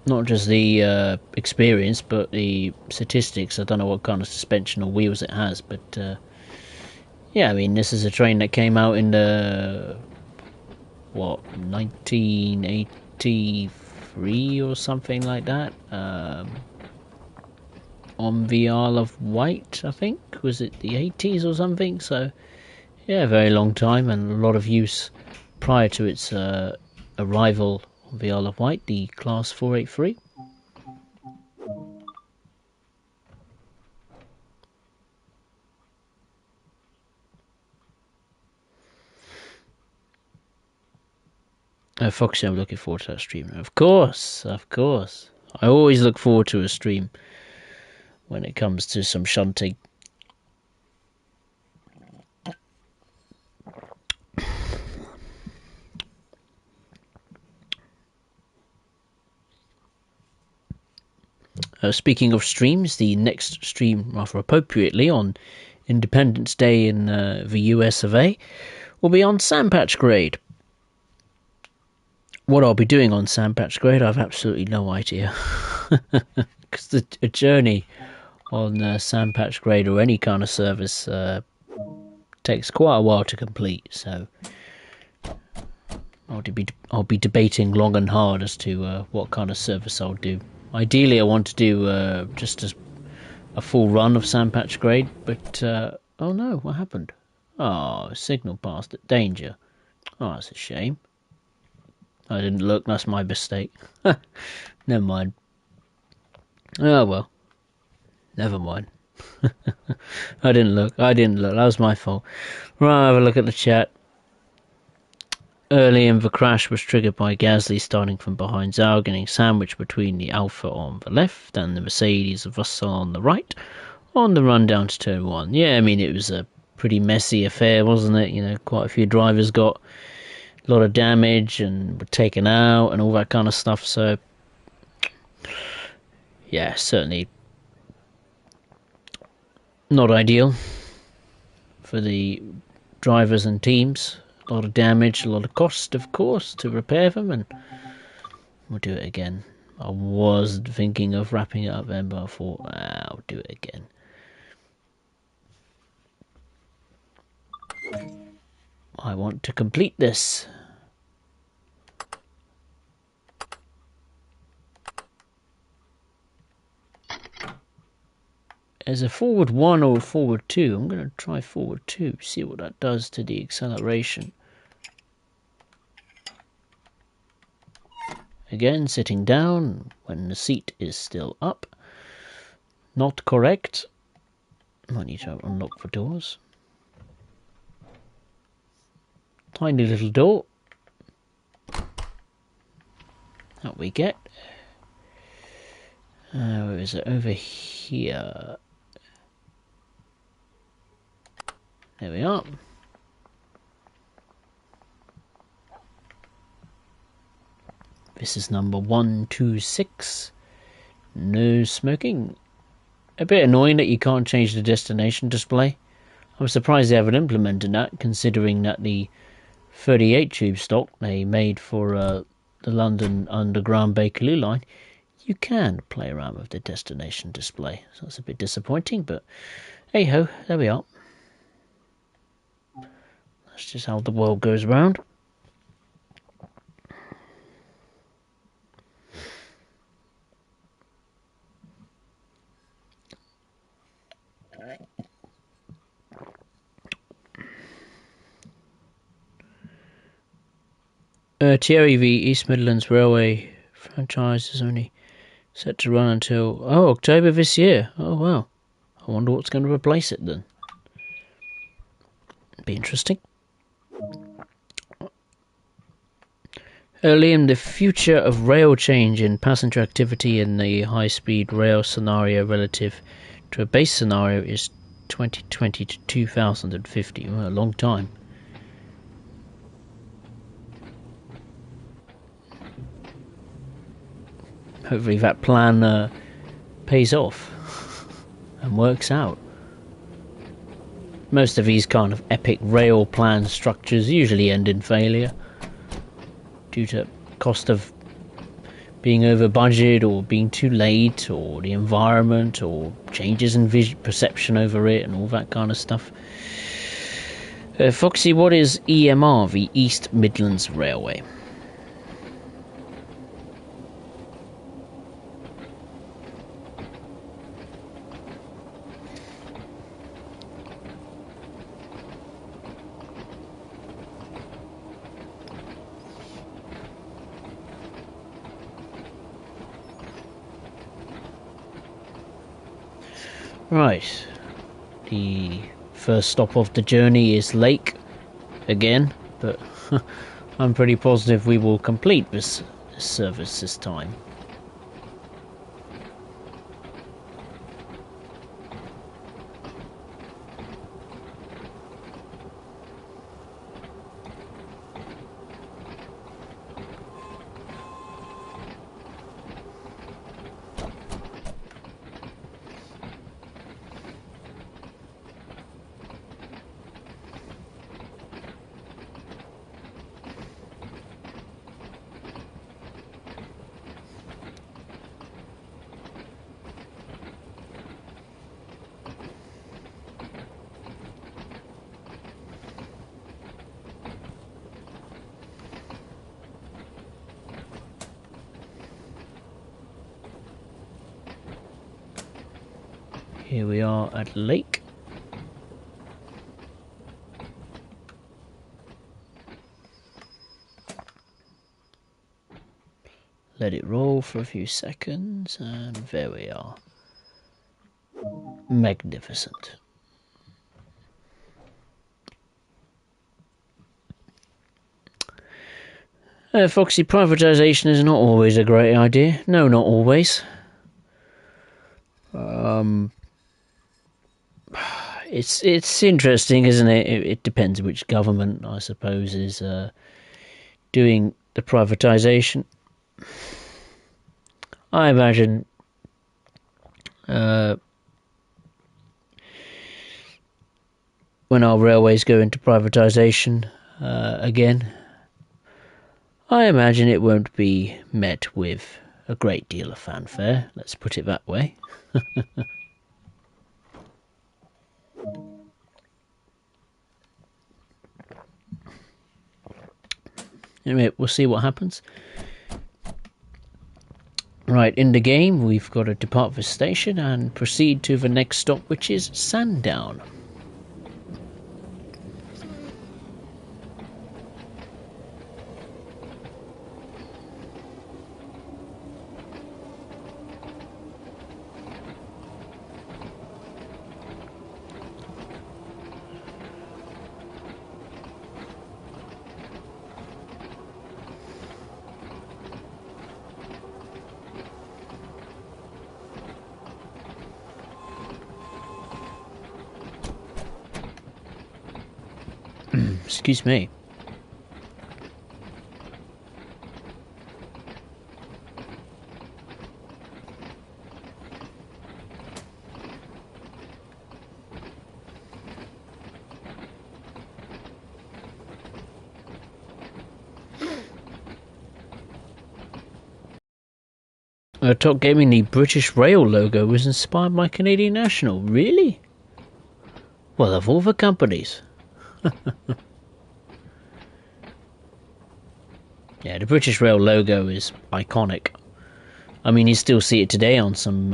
Not just the experience, but the statistics. I don't know what kind of suspension or wheels it has, but yeah, I mean, this is a train that came out in the 1983 or something like that, on the Isle of Wight, I think. Was it the 80s or something? So yeah, a very long time and a lot of use prior to its arrival on the Isle of Wight, the Class 483. Foxy, I'm looking forward to that stream. Of course, of course. I always look forward to a stream when it comes to some shunting. Speaking of streams, the next stream, rather appropriately, on Independence Day in the US of A, will be on Sandpatch Grade. What I'll be doing on Sandpatch Grade, I've absolutely no idea. Because the journey on Sandpatch Grade or any kind of service takes quite a while to complete, so I'll be debating long and hard as to what kind of service I'll do. Ideally, I want to do just a full run of Sandpatch Grade, but oh no, what happened? Oh, signal passed at danger. Oh, that's a shame. I didn't look, that's my mistake. Never mind. Oh well. Never mind. I didn't look, that was my fault. Right, have a look at the chat. Earlier, the crash was triggered by Gasly starting from behind Zhao, getting sandwiched between the Alpha on the left and the Mercedes of Russell on the right, on the run down to turn 1. Yeah, I mean, it was a pretty messy affair, wasn't it? You know, quite a few drivers got a lot of damage and were taken out and all that kind of stuff, so yeah, certainly not ideal for the drivers and teams. A lot of damage, a lot of cost, of course, to repair them, and we'll do it again. I was thinking of wrapping it up then, but I thought, I'll do it again. I want to complete this. As a forward 1 or a forward 2, I'm going to try forward 2, see what that does to the acceleration. Again, sitting down when the seat is still up. Not correct. Might need to unlock the doors. Tiny little door. That we get. Where is it? Over here. There we are. This is number 126. No smoking. A bit annoying that you can't change the destination display. I'm surprised they haven't implemented that, considering that the 38 tube stock they made for the London Underground Bakerloo line, you can play around with the destination display. So that's a bit disappointing, but hey ho, there we are. That's just how the world goes round. Thierry v East Midlands Railway franchise is only set to run until October this year. Oh wow, I wonder what's going to replace it then. Be interesting. Liam, the future of rail change in passenger activity in the high-speed rail scenario relative to a base scenario is 2020 to 2050. Well, a long time. Hopefully that plan pays off and works out. Most of these kind of epic rail plan structures usually end in failure due to cost of being over budget or being too late or the environment or changes in perception over it and all that kind of stuff. Foxy, what is EMR, the East Midlands Railway? Right, the first stop of the journey is Lake again, but I'm pretty positive we will complete this service this time. Here we are at Lake. Let it roll for a few seconds, and there we are. Magnificent. Foxy, privatisation is not always a great idea. No, not always. It's interesting, isn't it? It depends which government, I suppose, is doing the privatisation. I imagine when our railways go into privatisation again, I imagine it won't be met with a great deal of fanfare, let's put it that way. Anyway, we'll see what happens. Right, in the game, we've got to depart this station and proceed to the next stop, which is Sandown. Excuse me. Top Gaming, the British Rail logo was inspired by Canadian National. Really? Well, of all the companies. Yeah, the British Rail logo is iconic. I mean, you still see it today on some,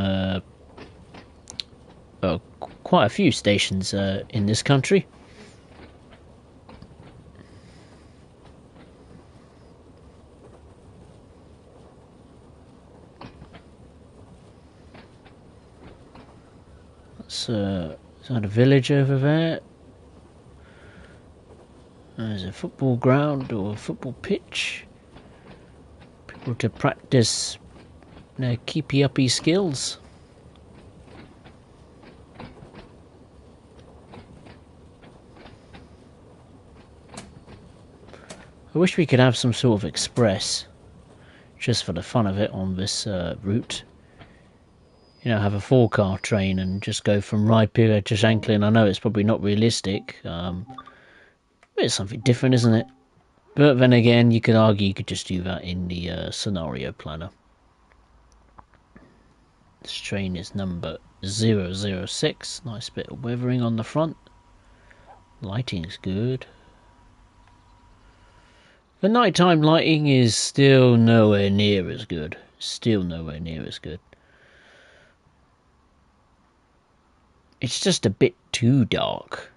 quite a few stations in this country. Is that a village over there? There's a football ground or a football pitch. People to practice their keepy-uppy skills. I wish we could have some sort of express, just for the fun of it, on this route. You know, have a 4-car train and just go from Raipiura to Shanklin. I know it's probably not realistic, but it's something different, isn't it? But then again, you could argue you could just do that in the scenario planner. This train is number 006. Nice bit of weathering on the front. Lighting's good. The nighttime lighting is still nowhere near as good. Still nowhere near as good. It's just a bit too dark.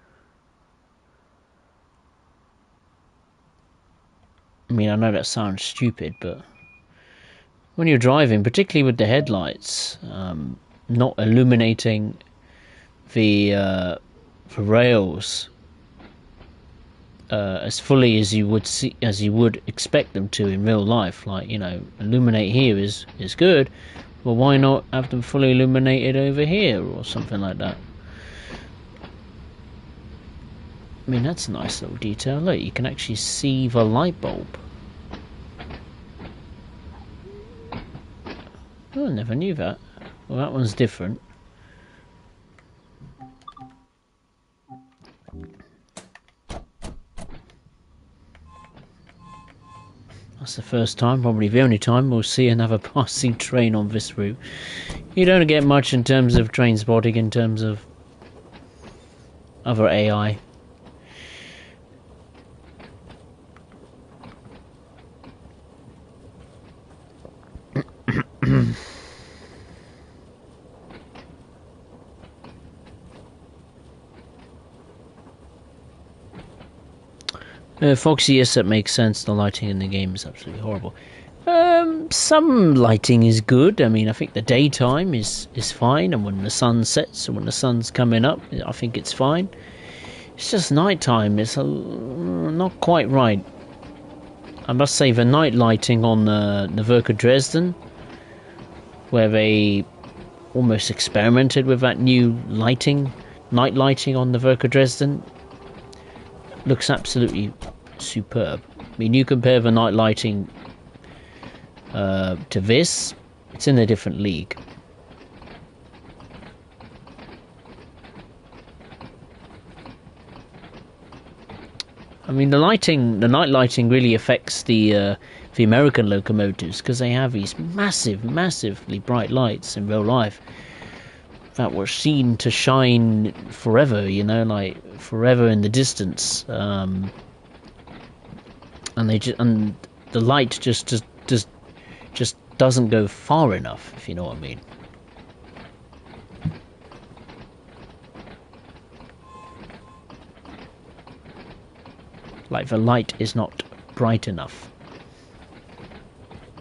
I mean, I know that sounds stupid, but when you're driving, particularly with the headlights not illuminating the rails as fully as you would expect them to in real life, like, you know, illuminate here is good. Well, why not have them fully illuminated over here or something like that? I mean, that's a nice little detail. Look, you can actually see the light bulb. Oh, I never knew that. Well, that one's different. That's the first time, probably the only time, we'll see another passing train on this route. You don't get much in terms of train spotting, in terms of other AI. Foxy, yes, that makes sense. The lighting in the game is absolutely horrible. Some lighting is good. I mean, I think the daytime is fine, and when the sun sets and when the sun's coming up, I think it's fine. It's just nighttime. It's not quite right. I must say, the night lighting on the Werke Dresden, where they almost experimented with that new night lighting on the Werke Dresden, looks absolutely superb. I mean, you compare the night lighting to this, it's in a different league. I mean, the night lighting really affects the American locomotives, because they have these massively bright lights in real life that were seen to shine forever, you know, like forever in the distance, and the light just doesn't go far enough, if you know what I mean. Like the light is not bright enough.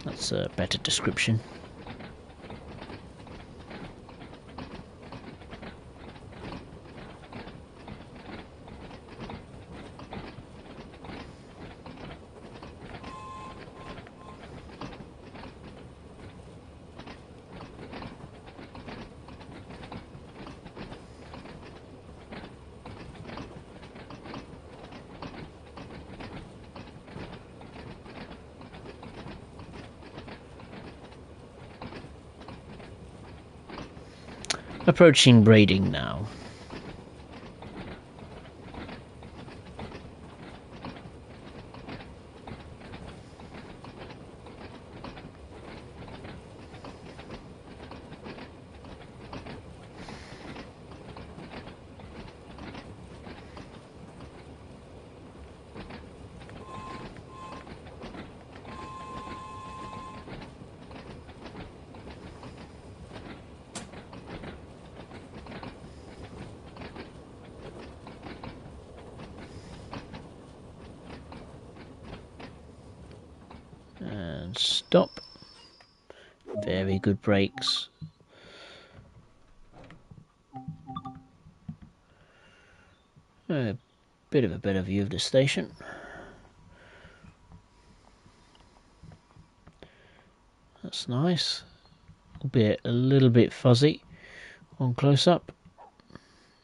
That's a better description. Approaching braiding now. And stop. Very good brakes. A bit of a better view of the station. That's nice. Albeit a little bit fuzzy on close up.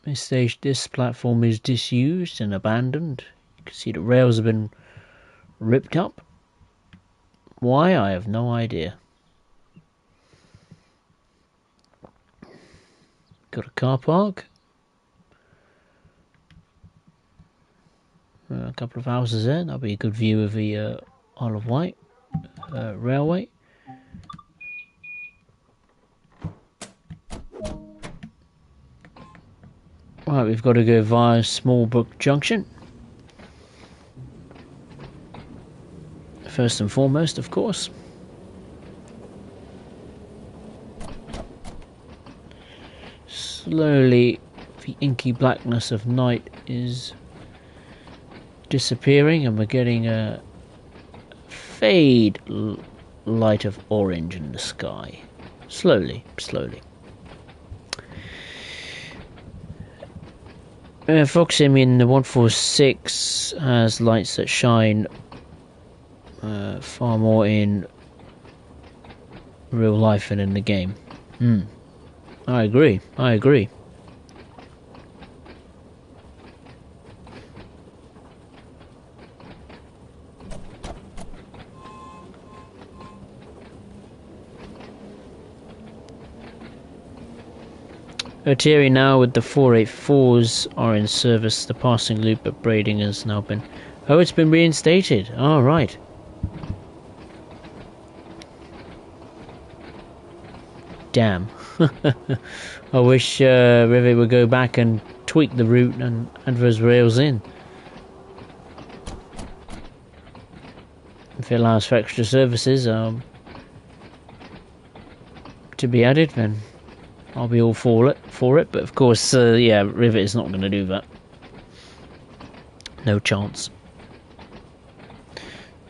This platform is disused and abandoned. You can see the rails have been ripped up. Why? I have no idea. Got a car park. A couple of houses there. That'll be a good view of the Isle of Wight railway. Right, we've got to go via Smallbrook Junction. First and foremost, of course. Slowly, the inky blackness of night is disappearing, and we're getting a fade light of orange in the sky. Slowly. Fox, I mean, the 146 has lights that shine far more in real life than in the game. I agree. Terry, now with the 484s are in service, the passing loop at Brading has now been... Oh, it's been reinstated. Oh, right. Damn. I wish Rivet would go back and tweak the route and add those rails in. If it allows for extra services to be added, then I'll be all for it. But of course, yeah, Rivet is not going to do that. No chance.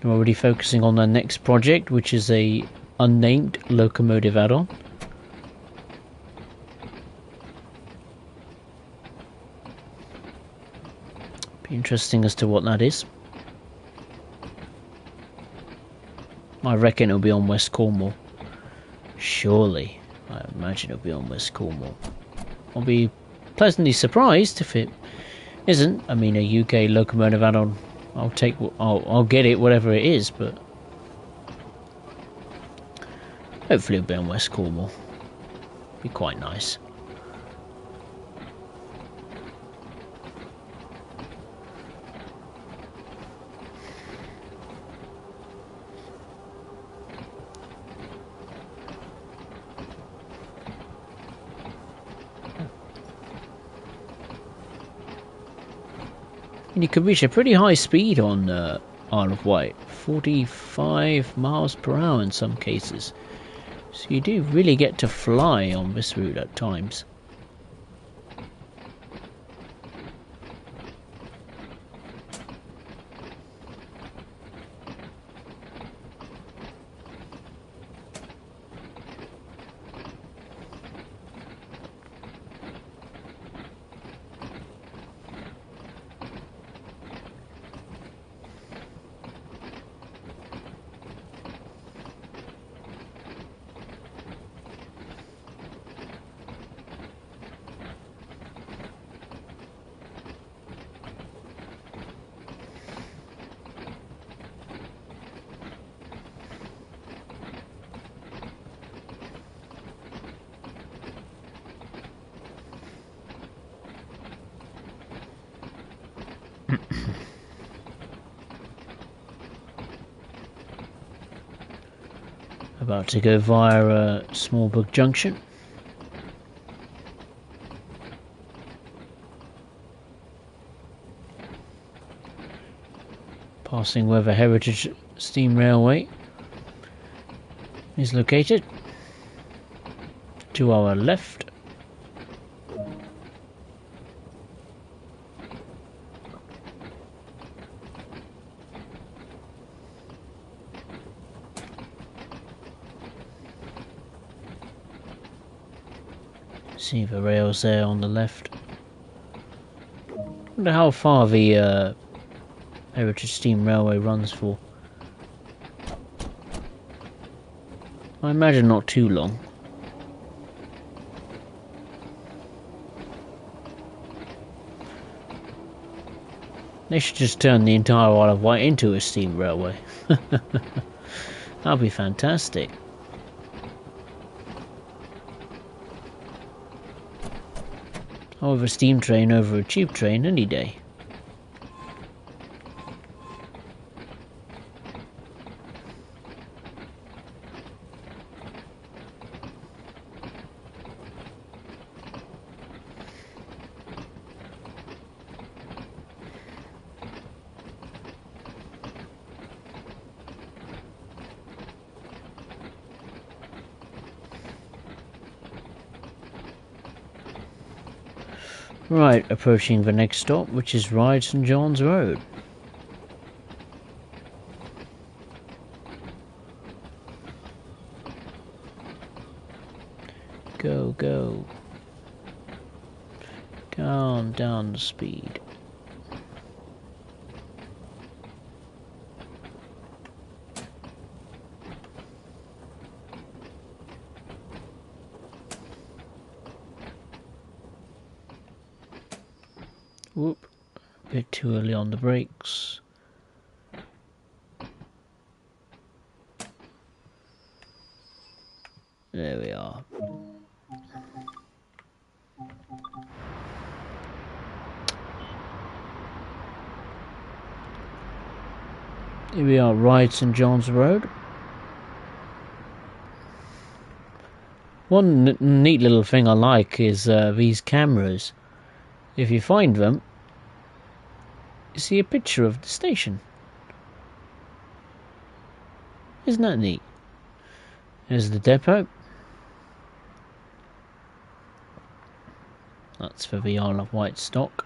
We're already focusing on our next project, which is a unnamed locomotive add-on. Be interesting as to what that is. I reckon it'll be on West Cornwall. Surely. I imagine it'll be on West Cornwall. I'll be pleasantly surprised if it isn't. I mean, a UK locomotive add-on, I'll get it, whatever it is, but hopefully it'll be on West Cornwall. Be quite nice. And you can reach a pretty high speed on Isle of Wight, 45 miles per hour in some cases. So you do really get to fly on this route at times. About to go via Smallbrook Junction. Passing where the Heritage Steam Railway is located. To our left. See the rails there on the left. Wonder how far the Heritage Steam Railway runs for. I imagine not too long. They should just turn the entire Isle of Wight into a steam railway. That'd be fantastic. I'll have a steam train over a tube train any day. Right, approaching the next stop, which is Ryde St John's Road. Go, go. Calm down the speed. Whoop, a bit too early on the brakes. There we are. Here we are, Ryde St John's Road. One neat little thing I like is these cameras. If you find them, you see a picture of the station. Isn't that neat? There's the depot. That's for the Isle of Wight stock.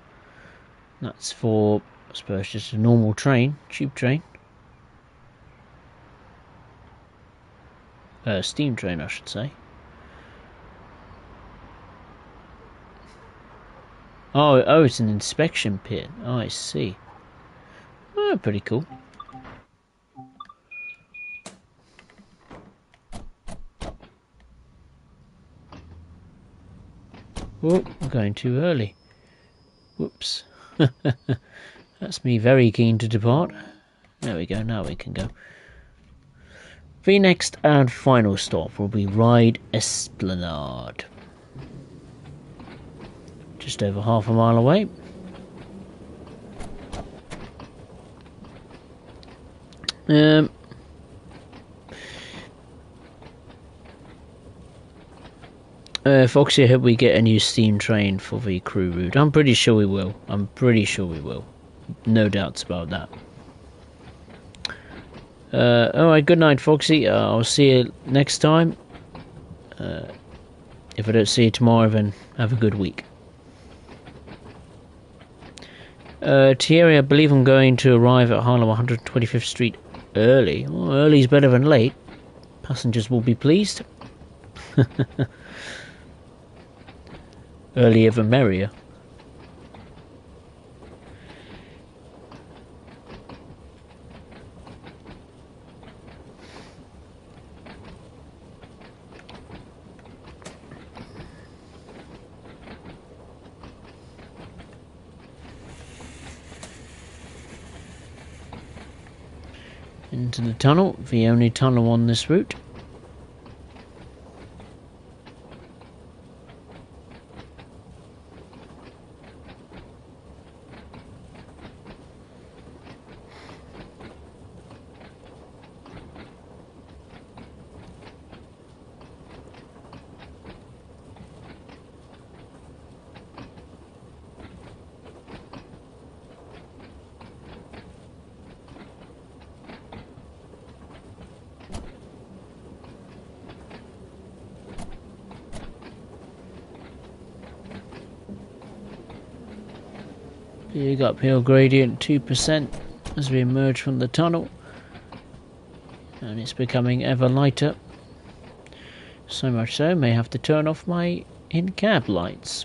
That's for, I suppose, just a normal train, tube train. Steam train, I should say. Oh, it's an inspection pit. Oh, I see. Oh, pretty cool. Oh, I'm going too early. Whoops. That's me very keen to depart. There we go, now we can go. The next and final stop will be Ride Esplanade. Just over half a mile away. Foxy, I hope we get a new steam train for the crew route. I'm pretty sure we will. No doubts about that. Alright, good night, Foxy. I'll see you next time. If I don't see you tomorrow, then have a good week. Thierry, I believe I'm going to arrive at Harlem 125th Street early. Well, early's better than late. Passengers will be pleased. Earlier the merrier. Into the tunnel, the only tunnel on this route. Big uphill gradient, 2% as we emerge from the tunnel, and it's becoming ever lighter. So much so, may have to turn off my in-cab lights.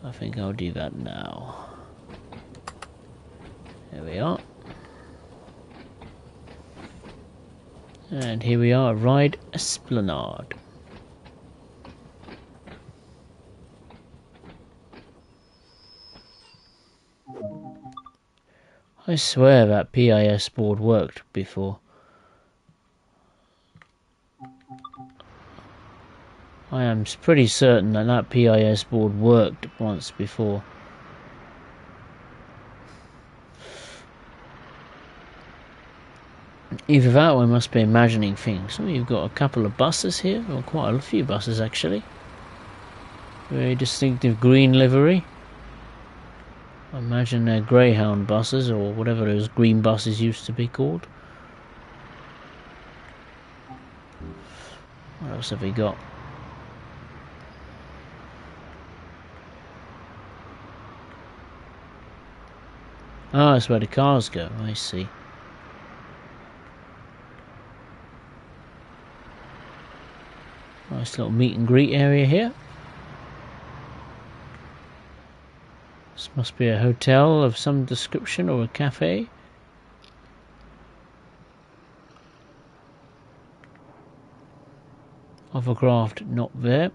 I think I'll do that now. There we are. And here we are, Ride Esplanade. I swear that PIS board worked before. I am pretty certain that that PIS board worked once before. Either that or I must be imagining things. Oh, you've got a couple of buses here, or quite a few buses actually. Very distinctive green livery. I imagine they're Greyhound buses, or whatever those green buses used to be called. What else have we got? Ah, that's where the cars go, I see. Nice little meet and greet area here. This must be a hotel of some description or a cafe. Hovercraft not there.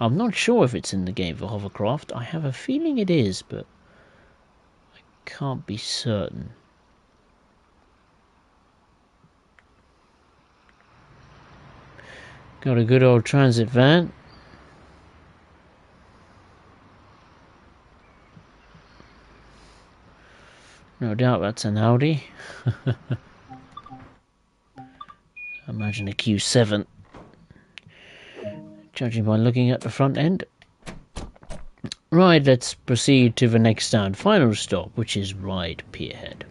I'm not sure if it's in the game for hovercraft. I have a feeling it is, but I can't be certain. Got a good old transit van. No doubt that's an Audi. Imagine a Q7. Judging by looking at the front end. Right, let's proceed to the next and final stop, which is Ride Pierhead.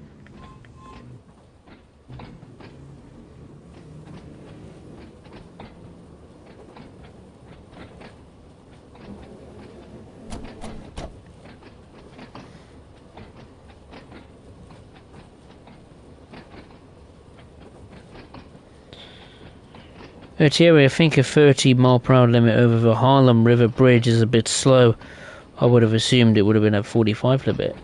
Thierry, I think a 30 mph limit over the Harlem River Bridge is a bit slow. I would have assumed it would have been a 45 limit.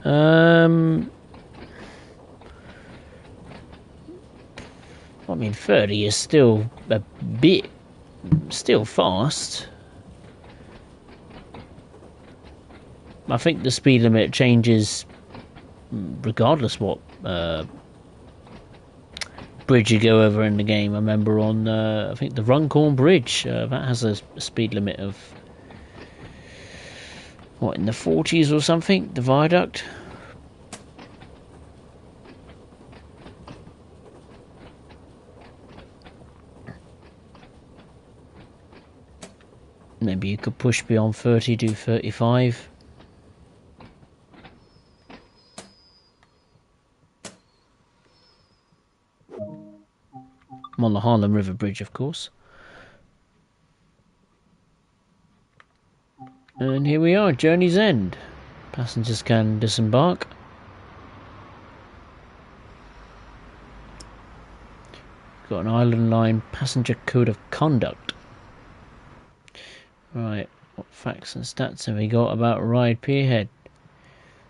I mean, 30 is still a bit, still fast. I think the speed limit changes regardless what bridge you go over in the game. I remember on, I think the Runcorn Bridge, that has a speed limit of, what, in the 40s or something, the viaduct. Maybe you could push beyond 30, do 35. I'm on the Harlem River Bridge, of course. And here we are, Journey's End. Passengers can disembark. Got an Island Line passenger code of conduct. Right, what facts and stats have we got about Ryde Pierhead?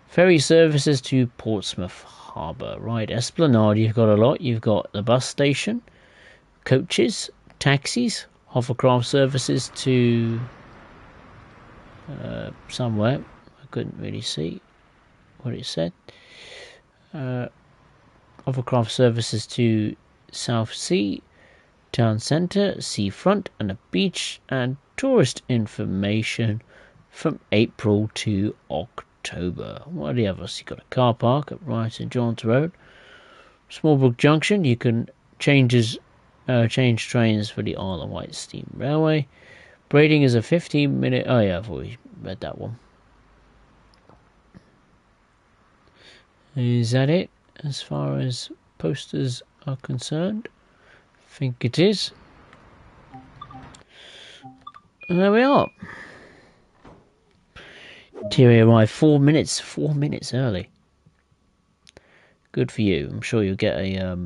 Ferry services to Portsmouth Harbour. Ryde Esplanade, you've got a lot. You've got the bus station, coaches, taxis, hovercraft services to somewhere. I couldn't really see what it said. Hovercraft services to South Sea, town centre, seafront and a beach, and tourist information from April to October. What are the others? You've got a car park at Ryde St John's Road. Smallbrook Junction, you can change trains for the Isle of Wight Steam Railway. Brading is a 15-minute... Oh yeah, I've already read that one. Is that it as far as posters are concerned? I think it is. And there we are. Thierry arrived 4 minutes early. Good for you. I'm sure you'll get a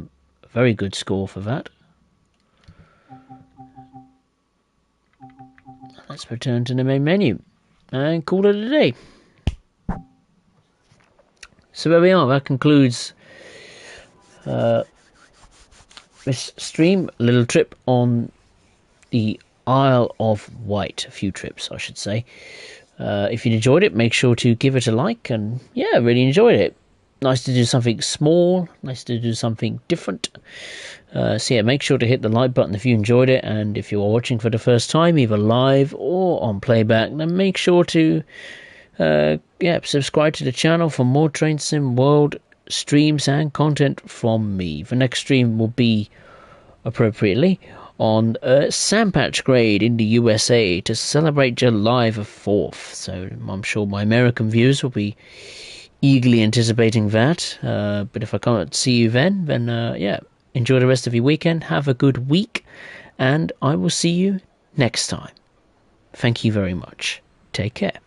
very good score for that. Let's return to the main menu and call it a day. So there we are. That concludes this stream. A little trip on the Isle of Wight. A few trips, I should say. If you enjoyed it, make sure to give it a like. And yeah, really enjoyed it. Nice to do something small. Nice to do something different. So yeah, make sure to hit the like button if you enjoyed it. And if you are watching for the first time, either live or on playback, then make sure to subscribe to the channel for more Train Sim World streams and content from me. The next stream will be appropriately on Sandpatch Grade in the USA to celebrate July the 4th. So I'm sure my American viewers will be eagerly anticipating that. But if I can't see you then enjoy the rest of your weekend. Have a good week, and I will see you next time. Thank you very much. Take care.